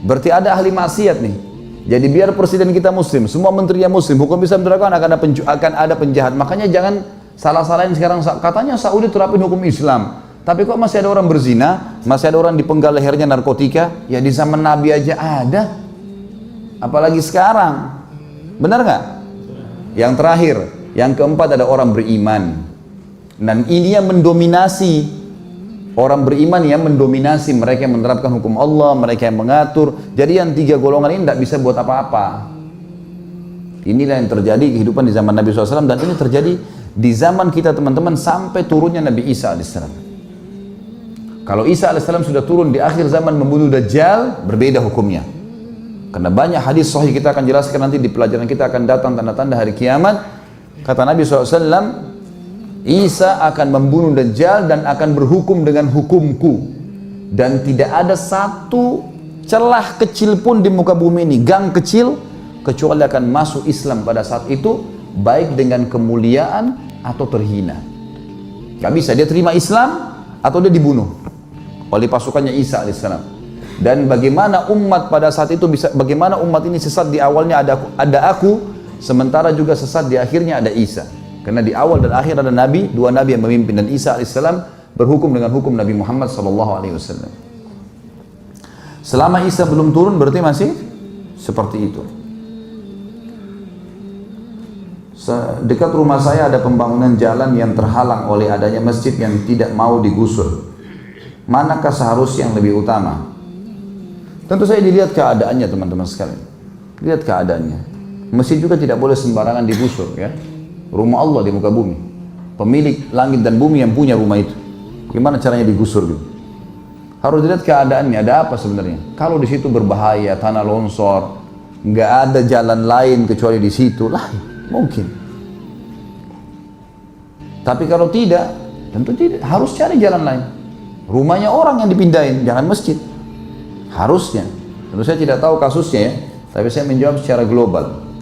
Berarti ada ahli maksiat nih. Jadi biar presiden kita muslim, semua menterinya muslim, hukum Islam diterapkan, akan ada penjahat. Makanya jangan salah-salahin sekarang, katanya Saudi terapin hukum Islam. Tapi kok masih ada orang berzina, masih ada orang dipenggal lehernya narkotika? Ya di zaman Nabi aja ada. Apalagi sekarang. Benar nggak? Yang terakhir, yang keempat ada orang beriman. Dan ini yang mendominasi. Orang beriman yang mendominasi, mereka yang menerapkan hukum Allah, mereka yang mengatur. Jadi yang tiga golongan ini tidak bisa buat apa-apa. Inilah yang terjadi kehidupan di zaman Nabi SAW, dan ini terjadi di zaman kita teman-teman sampai turunnya Nabi Isa AS. Kalau Isa AS sudah turun di akhir zaman membunuh Dajjal, berbeda hukumnya. Karena banyak hadis sahih, kita akan jelaskan nanti di pelajaran kita akan datang tanda-tanda hari kiamat. Kata Nabi SAW, Isa akan membunuh Dajjal dan akan berhukum dengan hukumku, dan tidak ada satu celah kecil pun di muka bumi ini, gang kecil, kecuali akan masuk Islam pada saat itu, baik dengan kemuliaan atau terhina. Gak bisa dia terima Islam atau dia dibunuh oleh pasukannya Isa alaihissalam. Dan bagaimana umat pada saat itu bisa, bagaimana umat ini sesat di awalnya ada aku, sementara juga sesat di akhirnya ada Isa. Karena di awal dan akhir ada Nabi, dua Nabi yang memimpin, dan Isa alaihissalam berhukum dengan hukum Nabi Muhammad SAW. Selama Isa belum turun berarti masih seperti itu. Dekat rumah saya ada pembangunan jalan yang terhalang oleh adanya masjid yang tidak mau digusur. Manakah seharusnya yang lebih utama? Tentu saya dilihat keadaannya teman-teman sekalian. Lihat keadaannya. Masjid juga tidak boleh sembarangan digusur ya. Rumah Allah di muka bumi, pemilik langit dan bumi yang punya rumah itu, gimana caranya digusur gitu? Harus dilihat keadaannya, ada apa sebenarnya. Kalau di situ berbahaya, tanah longsor, nggak ada jalan lain kecuali di situ, lah mungkin. Tapi kalau tidak, tentu tidak, harus cari jalan lain. Rumahnya orang yang dipindahin, jangan masjid. Harusnya. Tentu saya tidak tahu kasusnya ya, tapi saya menjawab secara global.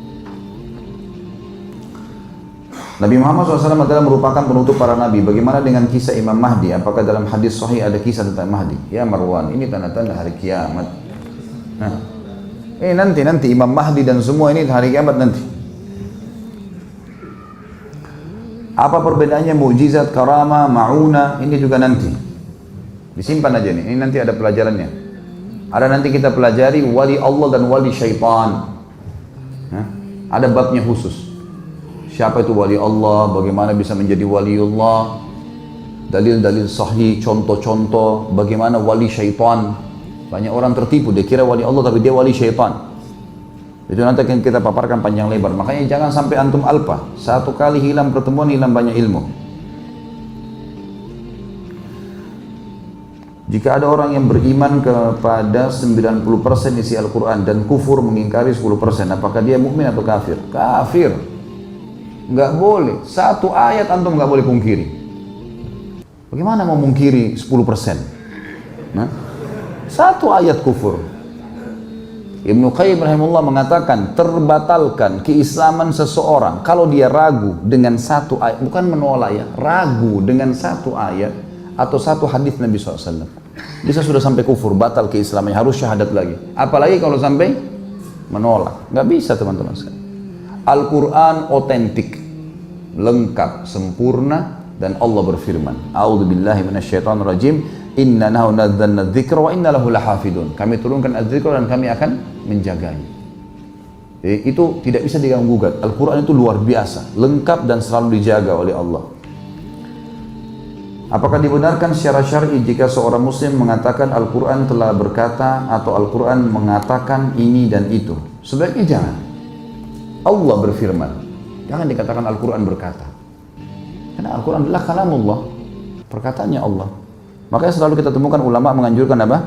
Nabi Muhammad SAW adalah merupakan penutup para nabi. Bagaimana dengan kisah Imam Mahdi? Apakah dalam hadis sahih ada kisah tentang Mahdi? Ya Marwan, ini tanda-tanda hari kiamat. Nah, nanti Imam Mahdi dan semua ini hari kiamat nanti. Apa perbedaannya mukjizat, karamah, ma'una? Ini juga nanti. Disimpan aja nih, ini nanti ada pelajarannya. Ada nanti kita pelajari wali Allah dan wali syaitan. Ada babnya khusus. Siapa itu wali Allah, bagaimana bisa menjadi waliullah, dalil-dalil sahih, contoh-contoh, bagaimana wali syaitan. Banyak orang tertipu, dia kira wali Allah tapi dia wali syaitan. Itu nanti akan kita paparkan panjang lebar. Makanya jangan sampai antum alpa. Satu kali hilang pertemuan, hilang banyak ilmu. Jika ada orang yang beriman kepada 90% isi Al-Quran dan kufur mengingkari 10%, apakah dia mukmin atau kafir? Kafir. Nggak boleh. Satu ayat antum nggak boleh pungkiri. Bagaimana mau mungkiri 10%? Nah, satu ayat kufur. Ibnu Qayyim rahimahullah mengatakan terbatalkan keislaman seseorang kalau dia ragu dengan satu ayat, bukan menolak ya, ragu dengan satu ayat atau satu hadis Nabi SAW. Bisa sudah sampai kufur, batal keislamannya, harus syahadat lagi. Apalagi kalau sampai menolak, nggak bisa teman-teman sekalian. Al-Quran otentik, lengkap, sempurna, dan Allah berfirman, A'udzubillahi minasyaitonirrajim. Inna nahu nadzalna dzikra wa inna lahu lahafidun. Kami turunkan az-dzikra dan kami akan menjaganya. Itu tidak bisa diganggu gugat. Al-Quran itu luar biasa, lengkap dan selalu dijaga oleh Allah. Apakah dibenarkan secara syar'i jika seorang muslim mengatakan Al-Quran telah berkata atau Al-Quran mengatakan ini dan itu? Sebaiknya jangan. Allah berfirman, jangan dikatakan Al-Quran berkata. Karena Al-Quran adalah kalamullah, perkataannya Allah. Makanya selalu kita temukan ulama menganjurkan apa?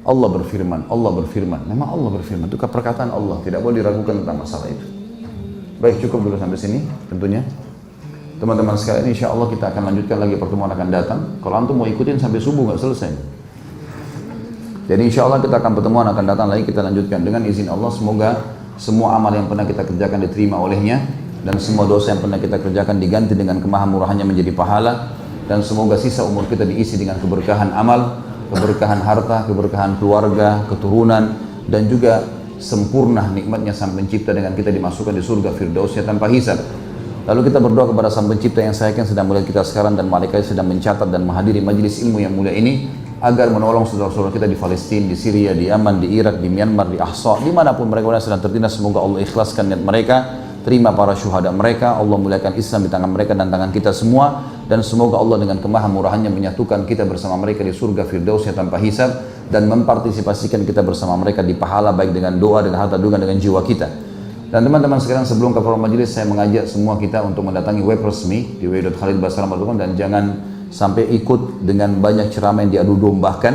Allah berfirman, Allah berfirman. Memang Allah berfirman, itu perkataan Allah, tidak boleh diragukan tentang masalah itu. Baik, cukup dulu sampai sini tentunya. Teman-teman sekalian, insya Allah kita akan lanjutkan lagi pertemuan akan datang. Kalau antum mau ikutin sampai subuh nggak selesai. Jadi insya Allah kita akan pertemuan akan datang lagi, kita lanjutkan dengan izin Allah. Semoga semua amal yang pernah kita kerjakan diterima olehnya, dan semua dosa yang pernah kita kerjakan diganti dengan kemahamurahannya menjadi pahala. Dan semoga sisa umur kita diisi dengan keberkahan amal, keberkahan harta, keberkahan keluarga, keturunan, dan juga sempurna nikmatnya Sang Pencipta dengan kita dimasukkan di surga Firdausnya tanpa hisab. Lalu kita berdoa kepada Sang Pencipta yang sayangkan sedang melihat kita sekarang dan malaikat sedang mencatat dan menghadiri majelis ilmu yang mulia ini, agar menolong saudara-saudara kita di Palestina, di Syria, di Yaman, di Irak, di Myanmar, di Ahsa, dimanapun mereka sedang tertindas. Semoga Allah ikhlaskan niat mereka, terima para syuhada mereka, Allah muliakan Islam di tangan mereka dan tangan kita semua, dan semoga Allah dengan kemahamurahannya menyatukan kita bersama mereka di surga Firdausnya tanpa hisab, dan mempartisipasikan kita bersama mereka di pahala baik dengan doa, dengan harta, dengan jiwa kita. Dan teman-teman sekarang, sebelum ke majelis, saya mengajak semua kita untuk mendatangi web resmi di www.khalidbasalam.com, dan jangan sampai ikut dengan banyak ceramah yang diadu dombakan,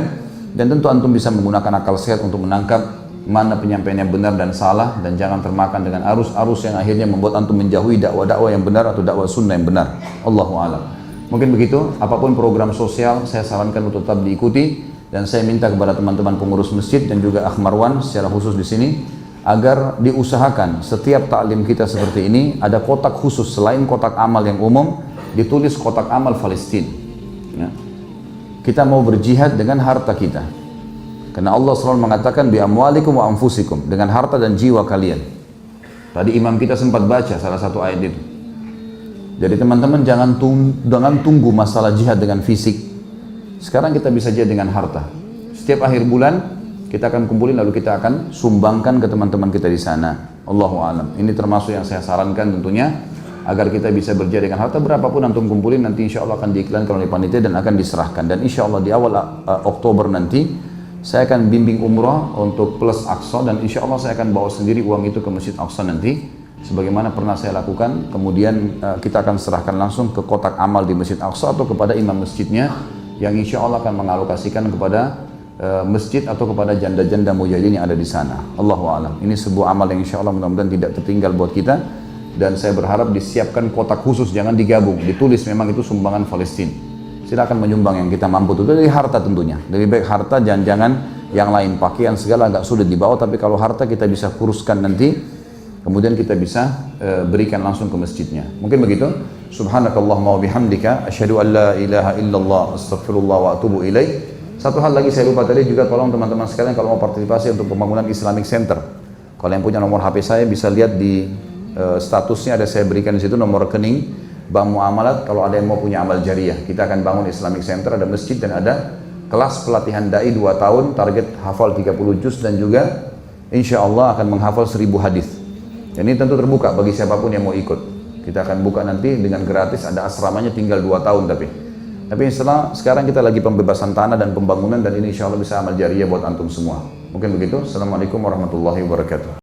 dan tentu antum bisa menggunakan akal sehat untuk menangkap mana penyampaian yang benar dan salah, dan jangan termakan dengan arus-arus yang akhirnya membuat antum menjauhi dakwah-dakwah yang benar atau dakwah sunnah yang benar. Allahu a'lam. Mungkin begitu. Apapun program sosial, saya sarankan untuk tetap diikuti, dan saya minta kepada teman-teman pengurus masjid dan juga Akh Marwan secara khusus di sini agar diusahakan setiap taklim kita seperti ini ada kotak khusus selain kotak amal yang umum, ditulis kotak amal Palestina. Ya. Kita mau berjihad dengan harta kita. Karena Allah selalu mengatakan bi amwalikum wa anfusikum, dengan harta dan jiwa kalian. Tadi imam kita sempat baca salah satu ayat itu. Jadi teman-teman jangan tunggu masalah jihad dengan fisik. Sekarang kita bisa jihad dengan harta. Setiap akhir bulan kita akan kumpulin, lalu kita akan sumbangkan ke teman-teman kita di sana. Allahu a'lam. Ini termasuk yang saya sarankan tentunya, agar kita bisa berjihad dengan harta. Berapapun antum kumpulin, nanti insya Allah akan diiklankan oleh panitia dan akan diserahkan. Dan insya Allah di awal Oktober nanti saya akan bimbing umrah untuk plus Aqsa, dan insya Allah saya akan bawa sendiri uang itu ke Masjid Aqsa nanti, sebagaimana pernah saya lakukan. Kemudian kita akan serahkan langsung ke kotak amal di Masjid Aqsa atau kepada imam masjidnya, yang insya Allah akan mengalokasikan kepada masjid atau kepada janda-janda mujahidin yang ada di sana. Allahu a'lam. Ini sebuah amal yang insya Allah mudah-mudahan tidak tertinggal buat kita, dan saya berharap disiapkan kotak khusus, jangan digabung, ditulis memang itu sumbangan Palestina. Silakan menyumbang yang kita mampu, itu dari harta tentunya. Lebih baik harta, jangan yang lain, pakaian segala agak sulit dibawa, tapi kalau harta kita bisa kuruskan nanti, kemudian kita bisa berikan langsung ke masjidnya. Mungkin begitu. Subhanakallahumma wa bihamdika asyhadu an la ilaha illallah astaghfirullah wa atubu ilaih. Satu hal lagi saya lupa tadi juga, tolong teman-teman sekalian kalau mau partisipasi untuk pembangunan Islamic Center, kalau yang punya nomor HP saya bisa lihat di statusnya, ada saya berikan di situ nomor rekening bank muamalat, kalau ada yang mau punya amal jariah, kita akan bangun Islamic Center, ada masjid dan ada kelas pelatihan dai 2 tahun, target hafal 30 juz dan juga insya Allah akan menghafal 1000 hadis. Dan ini tentu terbuka bagi siapapun yang mau ikut. Kita akan buka nanti dengan gratis, ada asramanya tinggal 2 tahun tapi sekarang kita lagi pembebasan tanah dan pembangunan, dan ini insya Allah bisa amal jariah buat antum semua. Mungkin begitu. Assalamualaikum warahmatullahi wabarakatuh.